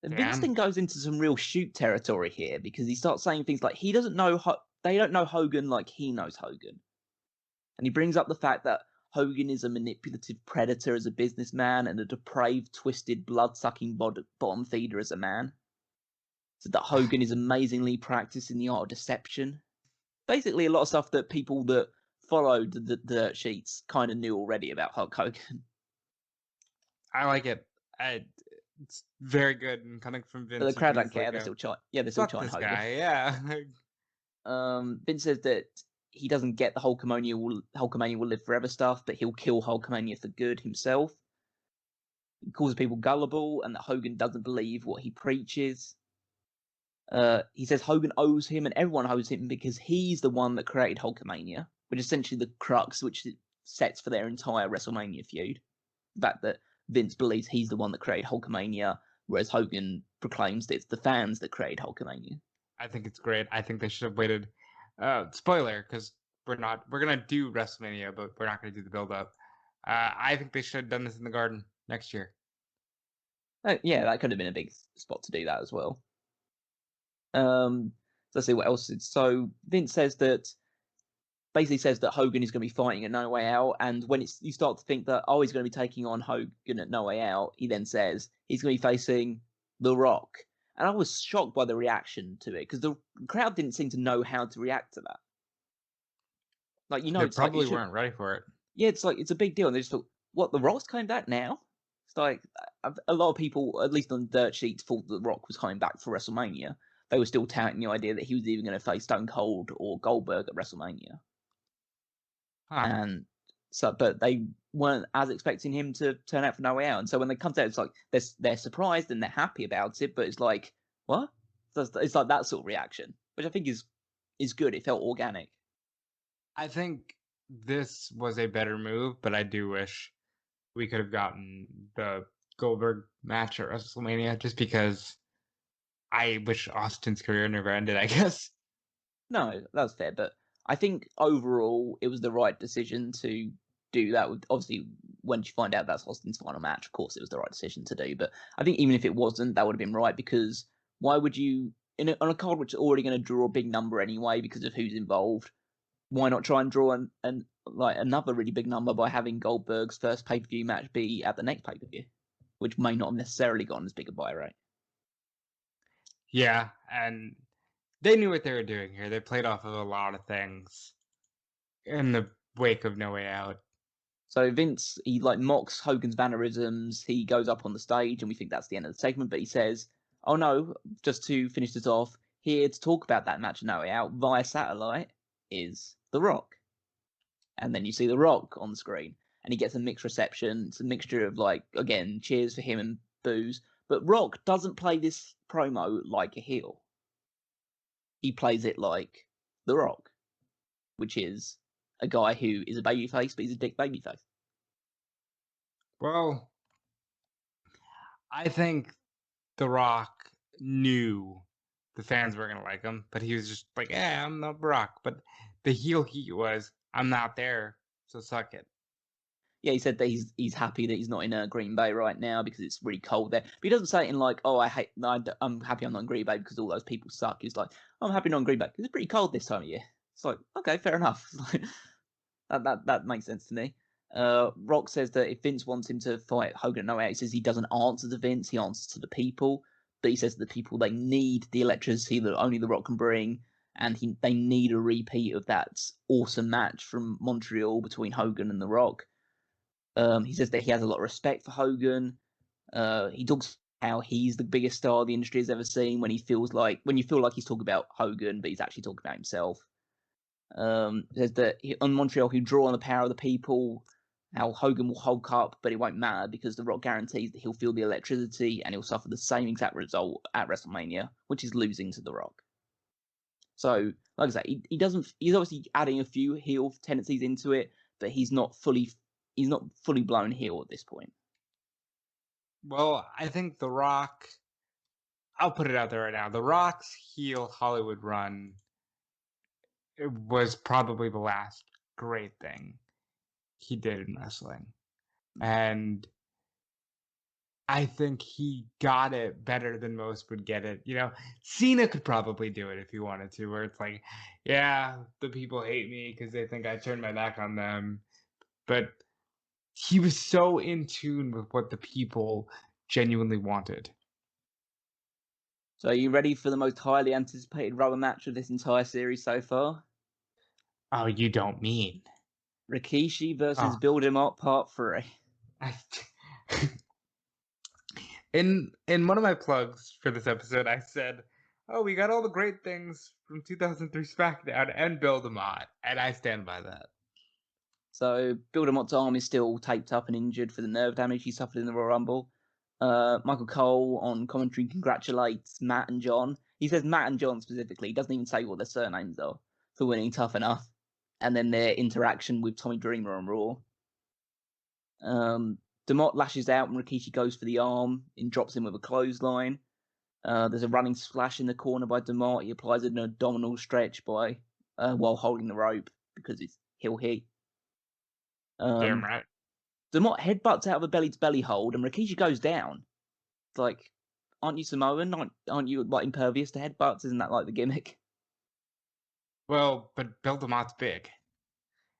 Vince then goes into some real shoot territory here because he starts saying things like they don't know Hogan like he knows Hogan, and he brings up the fact that Hogan is a manipulative predator as a businessman and a depraved, twisted, blood-sucking bottom feeder as a man. So that Hogan is amazingly practiced in the art of deception. Basically, a lot of stuff that people that followed the dirt sheets kind of knew already about Hulk Hogan. I like it. It's very good and coming from Vince. But the crowd don't care. They're still trying. Yeah, they're still trying Hogan. Guy, yeah. Vince says that he doesn't get the Hulkamania will live forever stuff, but he'll kill Hulkamania for good himself. He calls people gullible and that Hogan doesn't believe what he preaches. He says Hogan owes him and everyone owes him because he's the one that created Hulkamania, which is essentially the crux which it sets for their entire WrestleMania feud. The fact that Vince believes he's the one that created Hulkamania, whereas Hogan proclaims that it's the fans that created Hulkamania. I think it's great. I think they should have waited. Spoiler, because we're gonna do WrestleMania, but we're not gonna do the build-up. I think they should have done this in the Garden next year. Yeah, that could have been a big spot to do that as well. Let's see what else. So Vince says that Hogan is going to be fighting at No Way Out, and when you start to think that he's going to be taking on Hogan at No Way Out, he then says he's going to be facing The Rock, and I was shocked by the reaction to it because the crowd didn't seem to know how to react to that. Like they probably weren't ready for it. Yeah, it's a big deal, and they just thought, "What? The Rock's coming back now?" It's like a lot of people, at least on the dirt sheets, thought The Rock was coming back for WrestleMania. They were still touting the idea that he was even going to face Stone Cold or Goldberg at WrestleMania. And so, but they weren't as expecting him to turn out for No Way Out. And so when they come out, it's like they're surprised and they're happy about it, but it's like, what? It's like that sort of reaction, which I think is good. It felt organic. I think this was a better move, but I do wish we could have gotten the Goldberg match at WrestleMania just because I wish Austin's career never ended, I guess. No, that's fair, but I think overall it was the right decision to do that. Obviously, once you find out that's Austin's final match, of course, it was the right decision to do. But I think even if it wasn't, that would have been right, because why would you, on a card which is already going to draw a big number anyway because of who's involved, why not try and draw another really big number by having Goldberg's first pay-per-view match be at the next pay-per-view, which may not have necessarily gotten as big a buy rate. Yeah, and they knew what they were doing here. They played off of a lot of things in the wake of No Way Out. So Vince, he mocks Hogan's mannerisms. He goes up on the stage, and we think that's the end of the segment. But he says, "Oh no!" Just to finish this off, here to talk about that match of No Way Out via satellite is The Rock. And then you see The Rock on the screen, and he gets a mixed reception. It's a mixture of again, cheers for him and boos. But Rock doesn't play this promo like a heel. He plays it like The Rock, which is a guy who is a babyface, but he's a dick babyface. Well, I think The Rock knew the fans were going to like him, but he was just like, yeah, I'm The Rock. But the heel heat was, I'm not there, so suck it. Yeah, he said that he's happy that he's not in Green Bay right now because it's really cold there. But he doesn't say it in I'm happy I'm not in Green Bay because all those people suck. He's like, I'm happy not in Green Bay because it's pretty cold this time of year. It's like, okay, fair enough. that makes sense to me. Rock says that if Vince wants him to fight Hogan at No Way Out, he says he doesn't answer to Vince, he answers to the people. But he says the people, they need the electricity that only The Rock can bring, and they need a repeat of that awesome match from Montreal between Hogan and The Rock. He says that he has a lot of respect for Hogan. He talks how he's the biggest star the industry has ever seen when you feel like he's talking about Hogan, but he's actually talking about himself. Says that on Montreal, he'll draw on the power of the people, how Hogan will hulk up, but it won't matter because The Rock guarantees that he'll feel the electricity and he'll suffer the same exact result at WrestleMania, which is losing to The Rock. So, like I say, he's obviously adding a few heel tendencies into it, but he's not fully blown heel at this point. Well, I think The Rock, I'll put it out there right now, The Rock's heel Hollywood run, it was probably the last great thing he did in wrestling. And I think he got it better than most would get it. Cena could probably do it if he wanted to, where it's like, yeah, the people hate me because they think I turned my back on them. But he was so in tune with what the people genuinely wanted. So are you ready for the most highly anticipated rubber match of this entire series so far? Oh, you don't mean Rikishi versus Bill Demott Part 3. In one of my plugs for this episode, I said, oh, we got all the great things from 2003 SmackDown and Bill Demott, and I stand by that. So Bill Demott's arm is still taped up and injured for the nerve damage he suffered in the Royal Rumble. Michael Cole on commentary congratulates Matt and John. He says Matt and John specifically. He doesn't even say what their surnames are for winning Tough Enough. And then their interaction with Tommy Dreamer on Raw. Demott lashes out when Rikishi goes for the arm and drops him with a clothesline. There's a running splash in the corner by Demott. He applies an abdominal stretch while holding the rope because it's heel heat. Damn right. Demott headbutts out of a belly-to-belly hold, and Rikishi goes down. It's like, aren't you Samoan? Aren't you impervious to headbutts? Isn't that the gimmick? Well, but Bill Demott's big,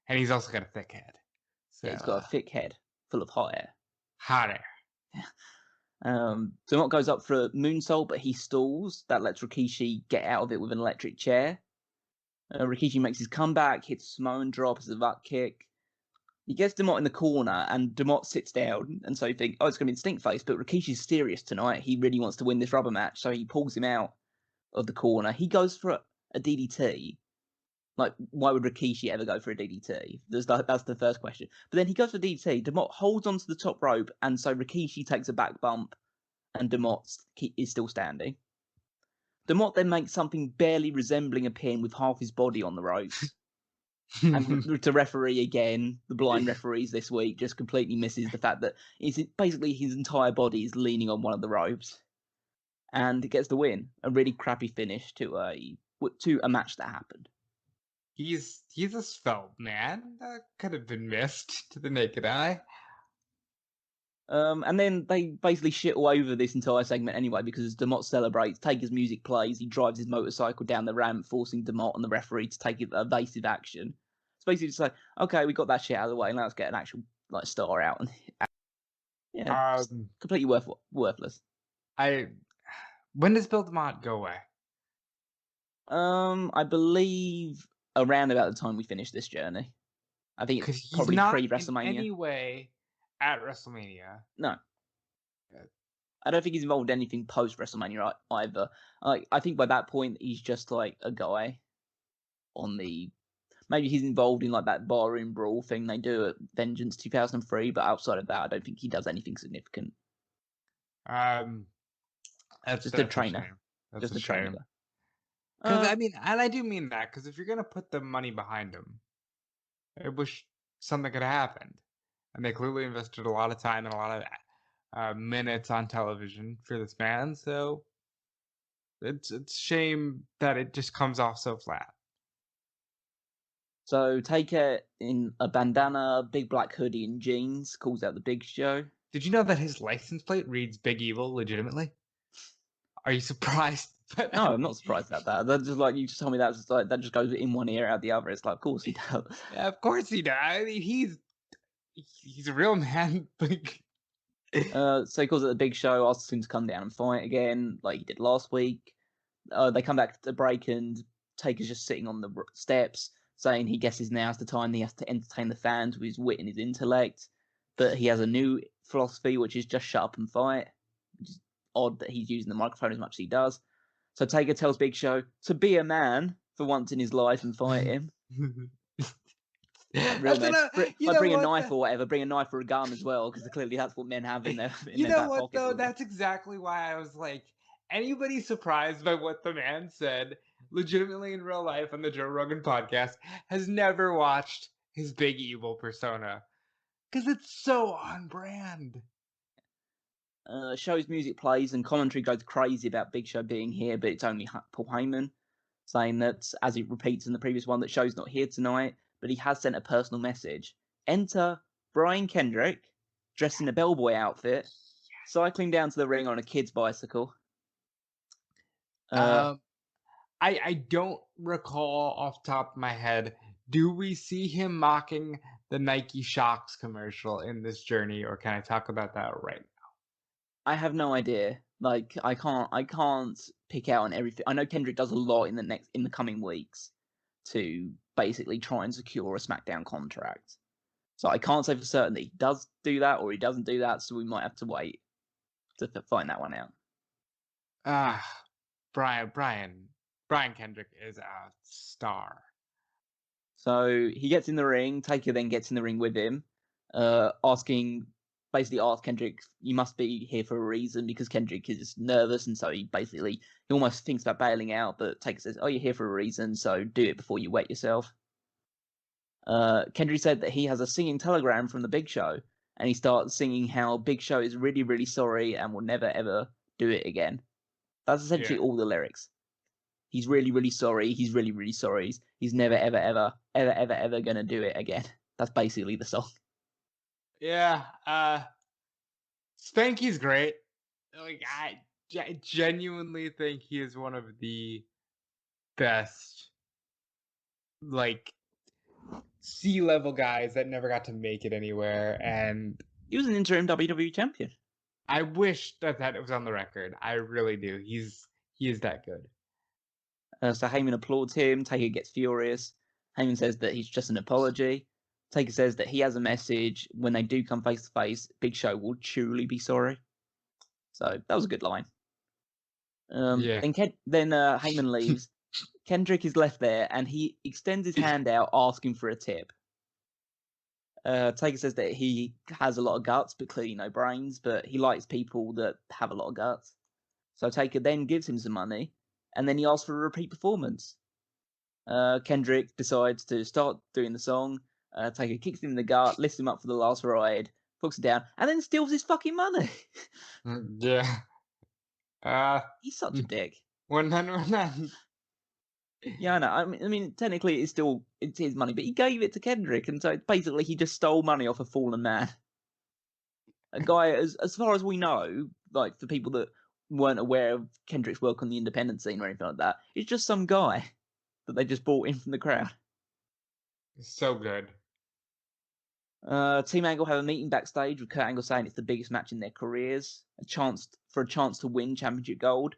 and he's also got a thick head. So, Yeah, he's got a thick head full of hot air. Hot air. Demott goes up for a moonsault, but he stalls. That lets Rikishi get out of it with an electric chair. Rikishi makes his comeback, hits a Samoan drop as a butt kick. He gets Demott in the corner, and Demott sits down, and so you think, oh, it's going to be stink face, but Rikishi's serious tonight. He really wants to win this rubber match, so he pulls him out of the corner. He goes for a DDT. Why would Rikishi ever go for a DDT? That's the first question. But then he goes for DDT. Demott holds onto the top rope, and so Rikishi takes a back bump, and Demott is still standing. Demott then makes something barely resembling a pin with half his body on the ropes. And to referee again, the blind referees this week just completely misses the fact that basically his entire body is leaning on one of the ropes. And it gets the win. A really crappy finish to a match that happened. He's a svelte man. That could have been missed to the naked eye. And then they basically shit all over this entire segment anyway because as Demott celebrates, Taker's music plays, he drives his motorcycle down the ramp, forcing Demott and the referee to take evasive action. It's basically just like, okay, we got that shit out of the way, now let's get an actual like star out. And yeah, completely worthless. When does Bill Demott go away? I believe around about the time we finish this journey. I think it's probably pre-WrestleMania. In any way at WrestleMania. No. I don't think he's involved in anything post-WrestleMania either. I think by that point, he's just like a guy on the... Maybe he's involved in like that barroom brawl thing they do at Vengeance 2003, but outside of that, I don't think he does anything significant. That's just a trainer. Just a trainer. Because I mean, and I do mean that, because if you're gonna put the money behind him, I wish something could have happened. And they clearly invested a lot of time and a lot of minutes on television for this man, so it's a shame that it just comes off so flat. So Taker in a bandana, big black hoodie and jeans calls out the Big Show. Did you know that his license plate reads Big Evil legitimately? Are you surprised? No, I'm not surprised about that. That's just like you just told me that's just like that just goes in one ear out the other. It's like, of course he does. Yeah, of course he does. I mean, he's a real man. So he calls it the Big Show, asks him to come down and fight again, like he did last week. They come back to the break, and Taker's just sitting on the steps, saying he guesses now's the time he has to entertain the fans with his wit and his intellect. But he has a new philosophy, which is just shut up and fight. Which is odd that he's using the microphone as much as he does. So Taker tells Big Show to be a man for once in his life and fight him. Like real men. Bring a knife or whatever. Bring a knife or a gun as well, because clearly that's what men have in their back pocket. Though? That's exactly why I was like, anybody surprised by what the man said legitimately in real life on the Joe Rogan podcast has never watched his Big Evil persona. Because it's so on brand. Show's music plays and commentary goes crazy about Big Show being here, but it's only Paul Heyman, saying that, as it repeats in the previous one, that Show's not here tonight, but he has sent a personal message. Enter Brian Kendrick, dressed in a bellboy outfit, cycling down to the ring on a kid's bicycle. I don't recall off the top of my head, do we see him mocking the Nike Shox commercial in this journey, or can I talk about that right now? I have no idea. Like, I can't pick out on everything. I know Kendrick does a lot in the coming weeks to basically try and secure a SmackDown contract. So I can't say for certain that he does do that or he doesn't do that. So we might have to wait to find that one out. Brian Kendrick is a star. So he gets in the ring. Taker then gets in the ring with him, basically asks Kendrick, you must be here for a reason, because Kendrick is nervous, and so he almost thinks about bailing out, but Taker says, oh, you're here for a reason, so do it before you wet yourself. Kendrick said that he has a singing telegram from the Big Show, and he starts singing how Big Show is really, really sorry and will never, ever do it again. That's essentially all the lyrics. He's really, really sorry. He's really, really sorry. He's never, ever, ever, ever, ever, ever going to do it again. That's basically the song. Yeah, Spanky's great. Like, I genuinely think he is one of the best, like, C-level guys that never got to make it anywhere, and he was an interim WWE champion. I wish that was on the record. I really do. He is that good. So Heyman applauds him. Taker gets furious. Heyman says that he's just an apology. Taker says that he has a message. When they do come face to face, Big Show will truly be sorry. So that was a good line. Then Heyman leaves. Kendrick is left there, and he extends his hand out, asking for a tip. Taker says that he has a lot of guts, but clearly no brains, but he likes people that have a lot of guts. So Taker then gives him some money, and then he asks for a repeat performance. Kendrick decides to start doing the song. Taker kicks him in the gut, lifts him up for the last ride, puts it down, and then steals his fucking money. Yeah. He's such a dick. When Yeah, I know. I mean, technically, it's his money, but he gave it to Kendrick, and so basically, he just stole money off a fallen man. A guy, as far as we know, like for people that weren't aware of Kendrick's work on the independent scene or anything like that, it's just some guy that they just brought in from the crowd. So good. Team Angle have a meeting backstage with Kurt Angle saying it's the biggest match in their careers, a chance to win championship gold.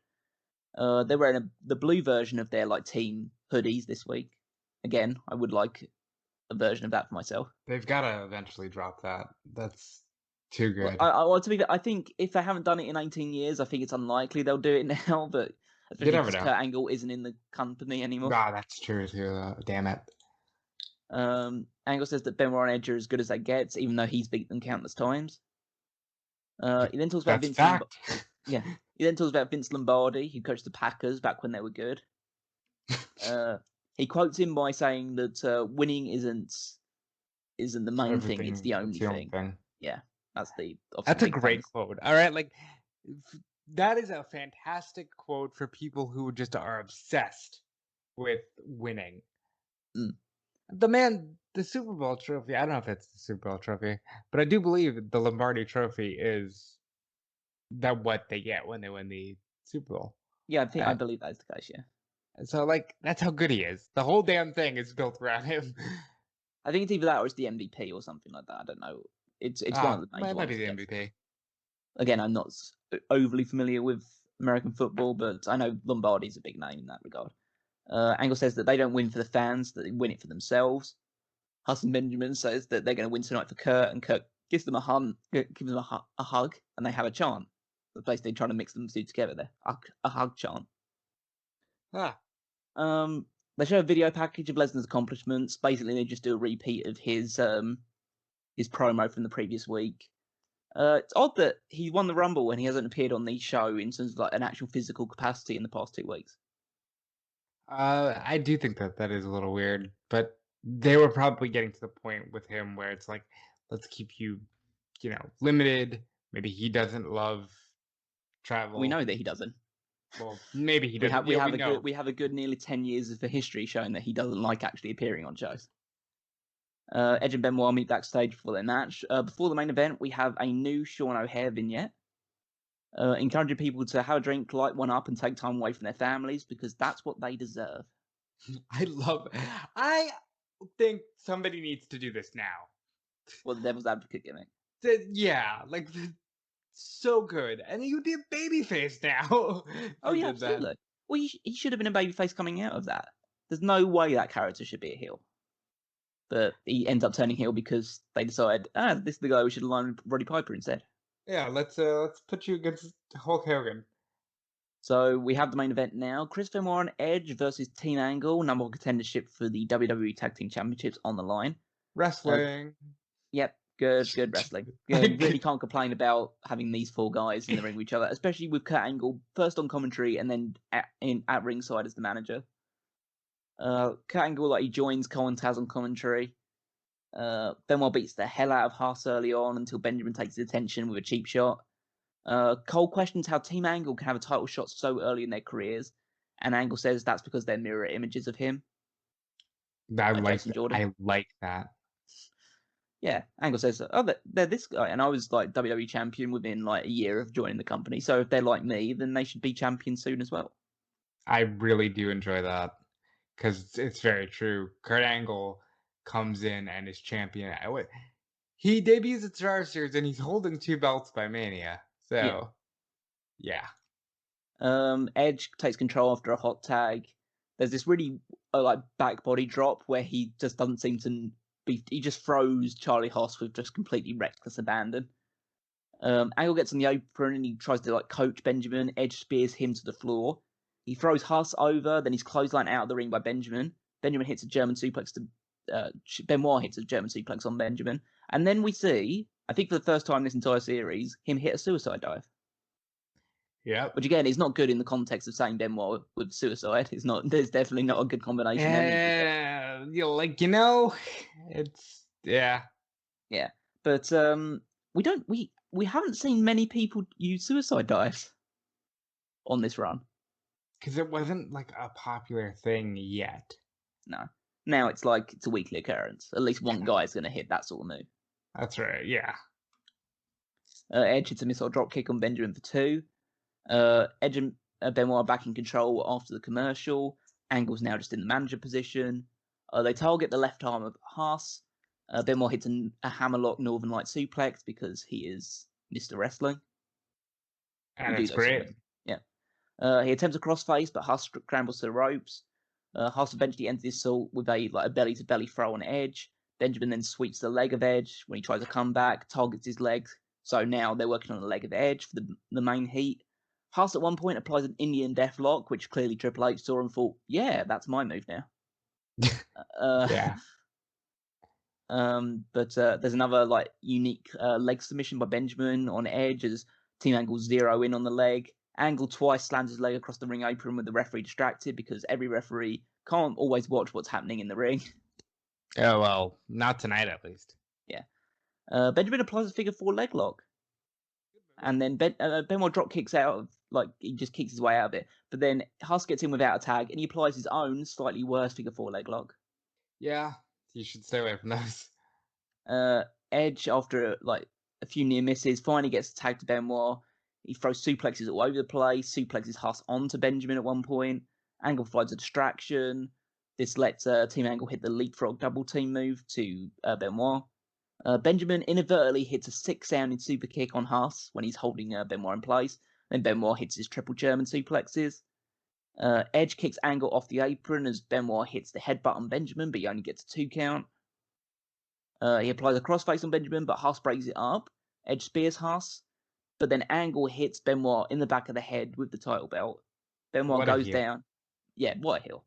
They're wearing the blue version of their like team hoodies this week. Again, I would like a version of that for myself. They've got to eventually drop that. That's too Well, good. well, to be fair, I think if they haven't done it in 18 years, I think it's unlikely they'll do it now. But You especially never because know. Kurt Angle isn't in the company anymore. Ah, that's true too. Damn it. Angle says that Benoit and Edge are as good as they get, even though he's beat them countless times. He then talks about That's fact. Yeah. He then talks about Vince Lombardi, who coached the Packers back when they were good. He quotes him by saying that winning isn't the main thing; it's the only thing. Yeah, that's a great quote. All right, like that is a fantastic quote for people who just are obsessed with winning. The Super Bowl trophy. I don't know if it's the Super Bowl trophy, but I do believe the Lombardi Trophy is that what they get when they win the Super Bowl. Yeah, I believe that's the case. Yeah. So like that's how good he is. The whole damn thing is built around him. I think it's either that or it's the MVP or something like that. I don't know. It's one of the major might ones. Be the MVP. Again, I'm not overly familiar with American football, but I know Lombardi's a big name in that regard. Angle says that they don't win for the fans; that they win it for themselves. Hudson Benjamin says that they're going to win tonight for Kurt, and Kurt gives them a hug, and they have a chant. That's basically trying to mix them two together there. A hug chant. They show a video package of Lesnar's accomplishments. Basically, they just do a repeat of his promo from the previous week. It's odd that he won the Rumble when he hasn't appeared on the show in terms of like an actual physical capacity in the past 2 weeks. I do think that is a little weird, but they were probably getting to the point with him where it's like, let's keep you, limited. Maybe he doesn't love travel. We know that he doesn't. Well, maybe he doesn't. We have a good nearly 10 years of history showing that he doesn't like actually appearing on shows. Edge and Benoit meet backstage for their match. Before the main event, we have a new Sean O'Haire vignette. Encouraging people to have a drink, light one up, and take time away from their families because that's what they deserve. I think somebody needs to do this now. Well, the devil's advocate gimmick. Yeah, like so good, and he would be a babyface now. Oh yeah, absolutely. That. Well, he should have been a babyface coming out of that. There's no way that character should be a heel. But he ends up turning heel because they decide, this is the guy we should align with Roddy Piper instead. Yeah, let's put you against Hulk Hogan. So we have the main event now. Chris Benoit and Edge versus Team Angle, number one contendership for the WWE Tag Team Championships on the line. Wrestling. Yep, good wrestling. You really can't complain about having these four guys in the ring with each other, especially with Kurt Angle first on commentary and then at ringside as the manager. Kurt Angle, he joins Cole and Taz on commentary. Benoit beats the hell out of Haas early on until Benjamin takes his attention with a cheap shot. Cole questions how Team Angle can have a title shot so early in their careers, and Angle says that's because they're mirror images of him. I like that. Yeah, Angle says, they're this guy, and I was WWE champion within a year of joining the company, so if they're like me, then they should be champions soon as well. I really do enjoy that, because it's very true. Kurt Angle comes in and is champion. He debuts at Survivor Series, and he's holding 2 belts by Mania. So, yeah. Edge takes control after a hot tag. There's this really back body drop where he just doesn't seem to be. He just throws Charlie Haas with just completely reckless abandon. Angle gets on the apron and he tries to coach Benjamin. Edge spears him to the floor. He throws Haas over, then he's clotheslined out of the ring by Benjamin. Benjamin hits a German suplex to Benoit hits a German suplex on Benjamin, and then we see, I think for the first time in this entire series, him hit a suicide dive. Yeah. Which again is not good in the context of saying Benoit with suicide. It's not. There's definitely not a good combination. It's yeah. But we haven't seen many people use suicide dives on this run. because it wasn't like a popular thing yet. No. Now it's like it's a weekly occurrence. At least one guy is going to hit that sort of move. That's right. Yeah. Edge hits a missile drop kick on Benjamin for 2. Edge and Benoit are back in control after the commercial. Angle's now just in the manager position. They target the left arm of Haas. Benoit hits a hammerlock Northern Light suplex because he is Mr. Wrestling. And it's great. Yeah. He attempts a crossface, but Haas scrambles to the ropes. Haas eventually ends the assault with a belly-to-belly throw on Edge. Benjamin then sweeps the leg of Edge when he tries to come back, targets his legs. So now they're working on the leg of Edge for the main heat. Haas at one point applies an Indian Deathlock, which clearly Triple H saw and thought, yeah, that's my move now. Yeah. But there's another unique leg submission by Benjamin on Edge as Team Angle zero in on the leg. Angle twice slams his leg across the ring apron with the referee distracted because every referee can't always watch what's happening in the ring. Oh, well, not tonight at least. Yeah. Benjamin applies a figure 4 leg lock. And then Benoit drop kicks out of, he just kicks his way out of it. But then Huss gets in without a tag and he applies his own slightly worse figure 4 leg lock. Yeah, you should stay away from those. Edge, after a few near misses, finally gets tagged to Benoit. He throws suplexes all over the place, suplexes Huss onto Benjamin at one point. Angle finds a distraction. This lets Team Angle hit the leapfrog double team move to Benoit. Benjamin inadvertently hits a 6-sounding super kick on Huss when he's holding Benoit in place. Then Benoit hits his triple German suplexes. Edge kicks Angle off the apron as Benoit hits the headbutt on Benjamin, but he only gets a 2 count. He applies a crossface on Benjamin, but Huss breaks it up. Edge spears Huss, but then Angle hits Benoit in the back of the head with the title belt. Benoit goes down. Yeah, what a heel.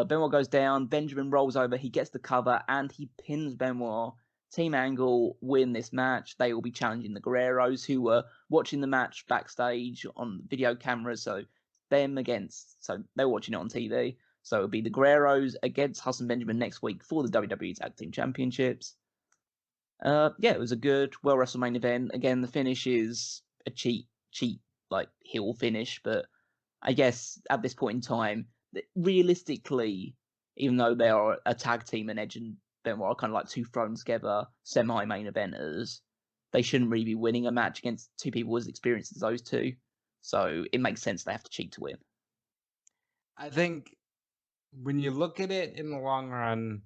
Benoit goes down. Benjamin rolls over. He gets the cover, and he pins Benoit. Team Angle win this match. They will be challenging the Guerreros, who were watching the match backstage on video cameras. So they were watching it on TV. So it'll be the Guerreros against Huss and Benjamin next week for the WWE Tag Team Championships. It was a good, well-wrestled main event. Again, the finish is a cheap, heel finish. But I guess at this point in time, realistically, even though they are a tag team and Edge and Benoit are kind of two thrown together semi-main eventers, they shouldn't really be winning a match against two people as experienced as those two. So it makes sense they have to cheat to win. I think when you look at it in the long run,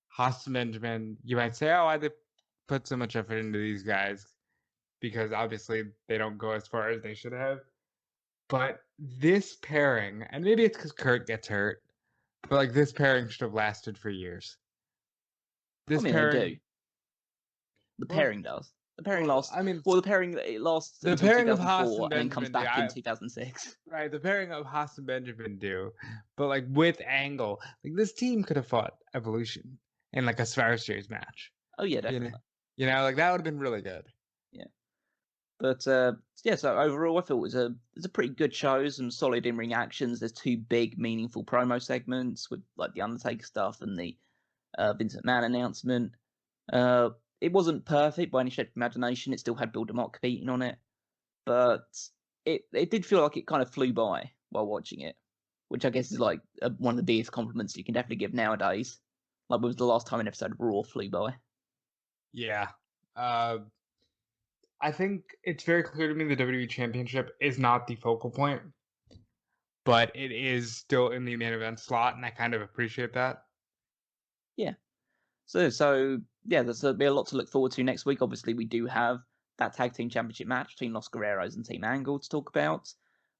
Haas and Benjamin, you might say, oh, why they put so much effort into these guys? Because obviously they don't go as far as they should have. But this pairing, and maybe it's because Kurt gets hurt, but this pairing should have lasted for years. They do. The pairing does. The pairing lasts. The pairing lasts. The pairing of Haas and Benjamin then comes back in 2006. Right, the pairing of Haas and Benjamin do, but with Angle, this team could have fought Evolution in a Survivor Series match. Oh yeah, definitely. That would have been really good. Yeah, but so overall, I thought it was a pretty good show. Some solid in-ring actions. There's 2 big, meaningful promo segments with the Undertaker stuff and the Vince McMahon announcement. It wasn't perfect by any stretch of imagination. It still had Bill DeMott competing on it, but it did feel like it kind of flew by while watching it, which I guess is one of the biggest compliments you can definitely give nowadays. When was the last time an episode of Raw flew by? Yeah. I think it's very clear to me the WWE Championship is not the focal point, but it is still in the main event slot, and I kind of appreciate that. Yeah. There's there'll be a lot to look forward to next week. Obviously, we do have that Tag Team Championship match between Los Guerreros and Team Angle to talk about.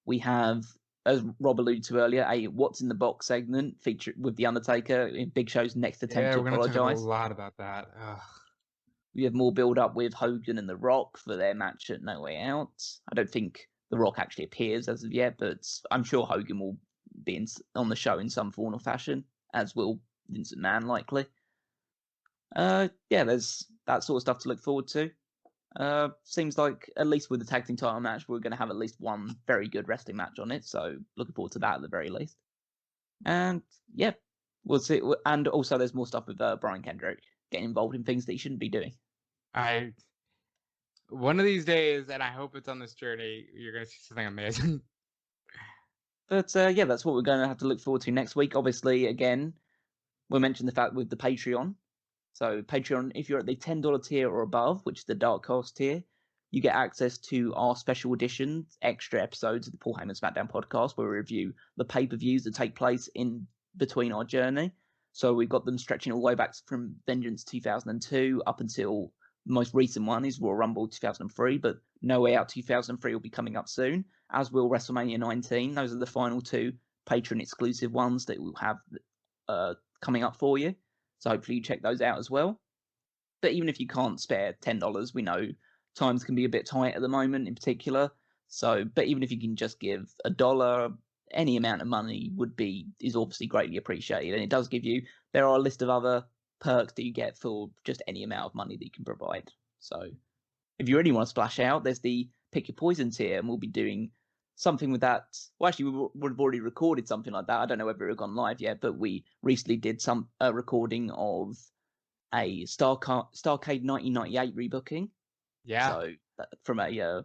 We have, as Rob alluded to earlier, a What's in the Box segment featured with The Undertaker in Big Show's next attempt to apologize. Talk a lot about that. Ugh. We have more build-up with Hogan and The Rock for their match at No Way Out. I don't think The Rock actually appears as of yet, but I'm sure Hogan will be on the show in some form or fashion, as will Vince McMahon likely. There's that sort of stuff to look forward to. Seems like, at least with the tag team title match, we're going to have at least one very good wrestling match on it, so looking forward to that at the very least. And, we'll see. And also there's more stuff with Brian Kendrick getting involved in things that he shouldn't be doing. One of these days, and I hope it's on this journey, you're going to see something amazing. But yeah, that's what we're going to have to look forward to next week. Obviously, again, we'll mention the fact with the Patreon. So Patreon, if you're at the $10 tier or above, which is the Dark Horse tier, you get access to our special editions, extra episodes of the Paul Heyman SmackDown podcast, where we review the pay-per-views that take place in between our journey. So we've got them stretching all the way back from Vengeance 2002 up until the most recent one is Royal Rumble 2003, but No Way Out 2003 will be coming up soon, as will WrestleMania 19. Those are the final two Patreon exclusive ones that we'll have coming up for you. So hopefully you check those out as well. But even if you can't spare $10, we know times can be a bit tight at the moment in particular. So, but even if you can just give $1, any amount of money is obviously greatly appreciated. And it does give you, there are a list of other perks that you get for just any amount of money that you can provide. So if you really want to splash out, there's the Pick Your Poison tier, and we'll be doing something with that. Well, actually, we would have already recorded something like that. I don't know whether it had gone live yet, but we recently did some recording of a Starcade 1998 rebooking. Yeah. So from a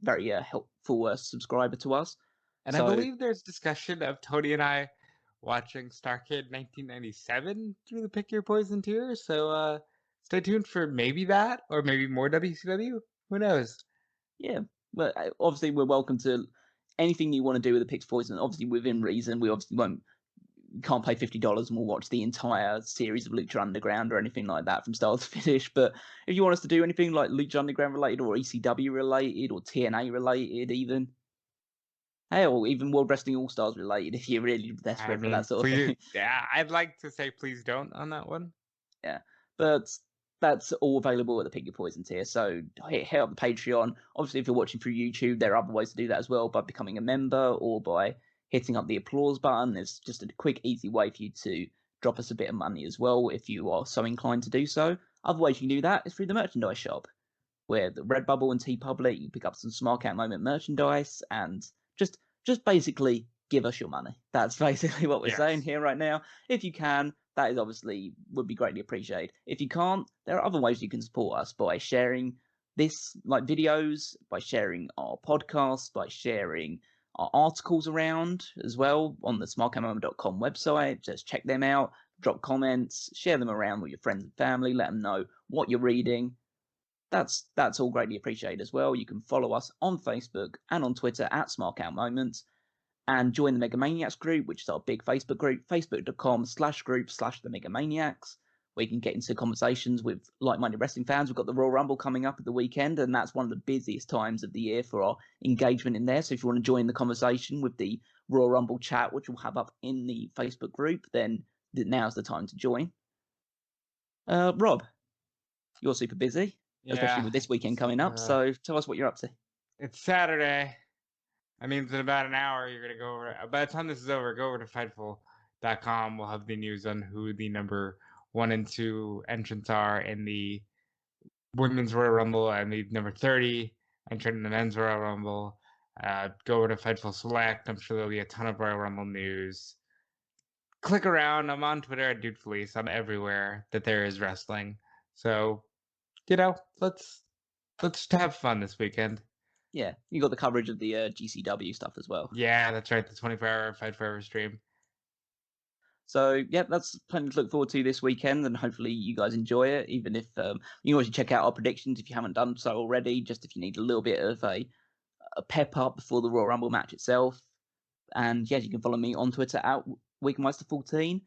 very helpful subscriber to us. And I believe there's discussion of Tony and I watching Starcade 1997 through the Pick Your Poison tier. So stay tuned for maybe that, or maybe more WCW. Who knows? Yeah. Well, obviously, we're welcome to anything you want to do with the Pick Your Poison. Obviously, within reason. We obviously can't pay $50 and we'll watch the entire series of Lucha Underground or anything like that from start to finish. But if you want us to do anything like Lucha Underground related or ECW related or TNA related even, hell, even World Wrestling All-Stars related if you're really desperate for that sort of thing. Yeah, I'd like to say please don't on that one. Yeah, but that's all available at the Pick Your Poison tier. So hit up the Patreon. Obviously, if you're watching through YouTube, there are other ways to do that as well, by becoming a member or by hitting up the applause button. There's just a quick, easy way for you to drop us a bit of money as well if you are so inclined to do so. Other ways you can do that is through the merchandise shop, where the Redbubble and TeePublic, you pick up some Smark Out Moment merchandise and just basically give us your money. That's basically what we're saying here right now. If you can, that is obviously would be greatly appreciated. If you can't, there are other ways you can support us by sharing this, like videos, by sharing our podcasts, by sharing our articles around as well on the smarkoutmoment.com website. Just check them out, drop comments, share them around with your friends and family, let them know what you're reading. That's all greatly appreciated as well. You can follow us on Facebook and on Twitter at Smark Out Moment, and join the Megamaniacs group, which is our big Facebook group, facebook.com/group/the Megamaniacs, where you can get into conversations with like-minded wrestling fans. We've got the Royal Rumble coming up at the weekend, and that's one of the busiest times of the year for our engagement in there. So if you want to join the conversation with the Royal Rumble chat, which we'll have up in the Facebook group, then now's the time to join. Rob, you're super busy, especially with this weekend coming up. So tell us what you're up to. It's Saturday. That means in about an hour, you're going to go over. By the time this is over, go over to Fightful.com. We'll have the news on who the number 1 and 2 entrants are in the Women's Royal Rumble and the number 30 entrant in the Men's Royal Rumble. Go over to Fightful Select. I'm sure there'll be a ton of Royal Rumble news. Click around. I'm on Twitter at DeFelice. I'm everywhere that there is wrestling. So, let's just have fun this weekend. Yeah, you got the coverage of the GCW stuff as well. Yeah, that's right. The 24-hour Fight Forever stream. So, yeah, that's plenty to look forward to this weekend, and hopefully you guys enjoy it, even if you can always check out our predictions if you haven't done so already, just if you need a little bit of a pep up before the Royal Rumble match itself. And, yes, you can follow me on Twitter at WeekMeister14.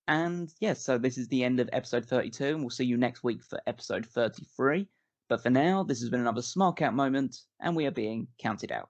And, yes, so this is the end of episode 32, and we'll see you next week for episode 33. But for now, this has been another Smark Out Moment, and we are being counted out.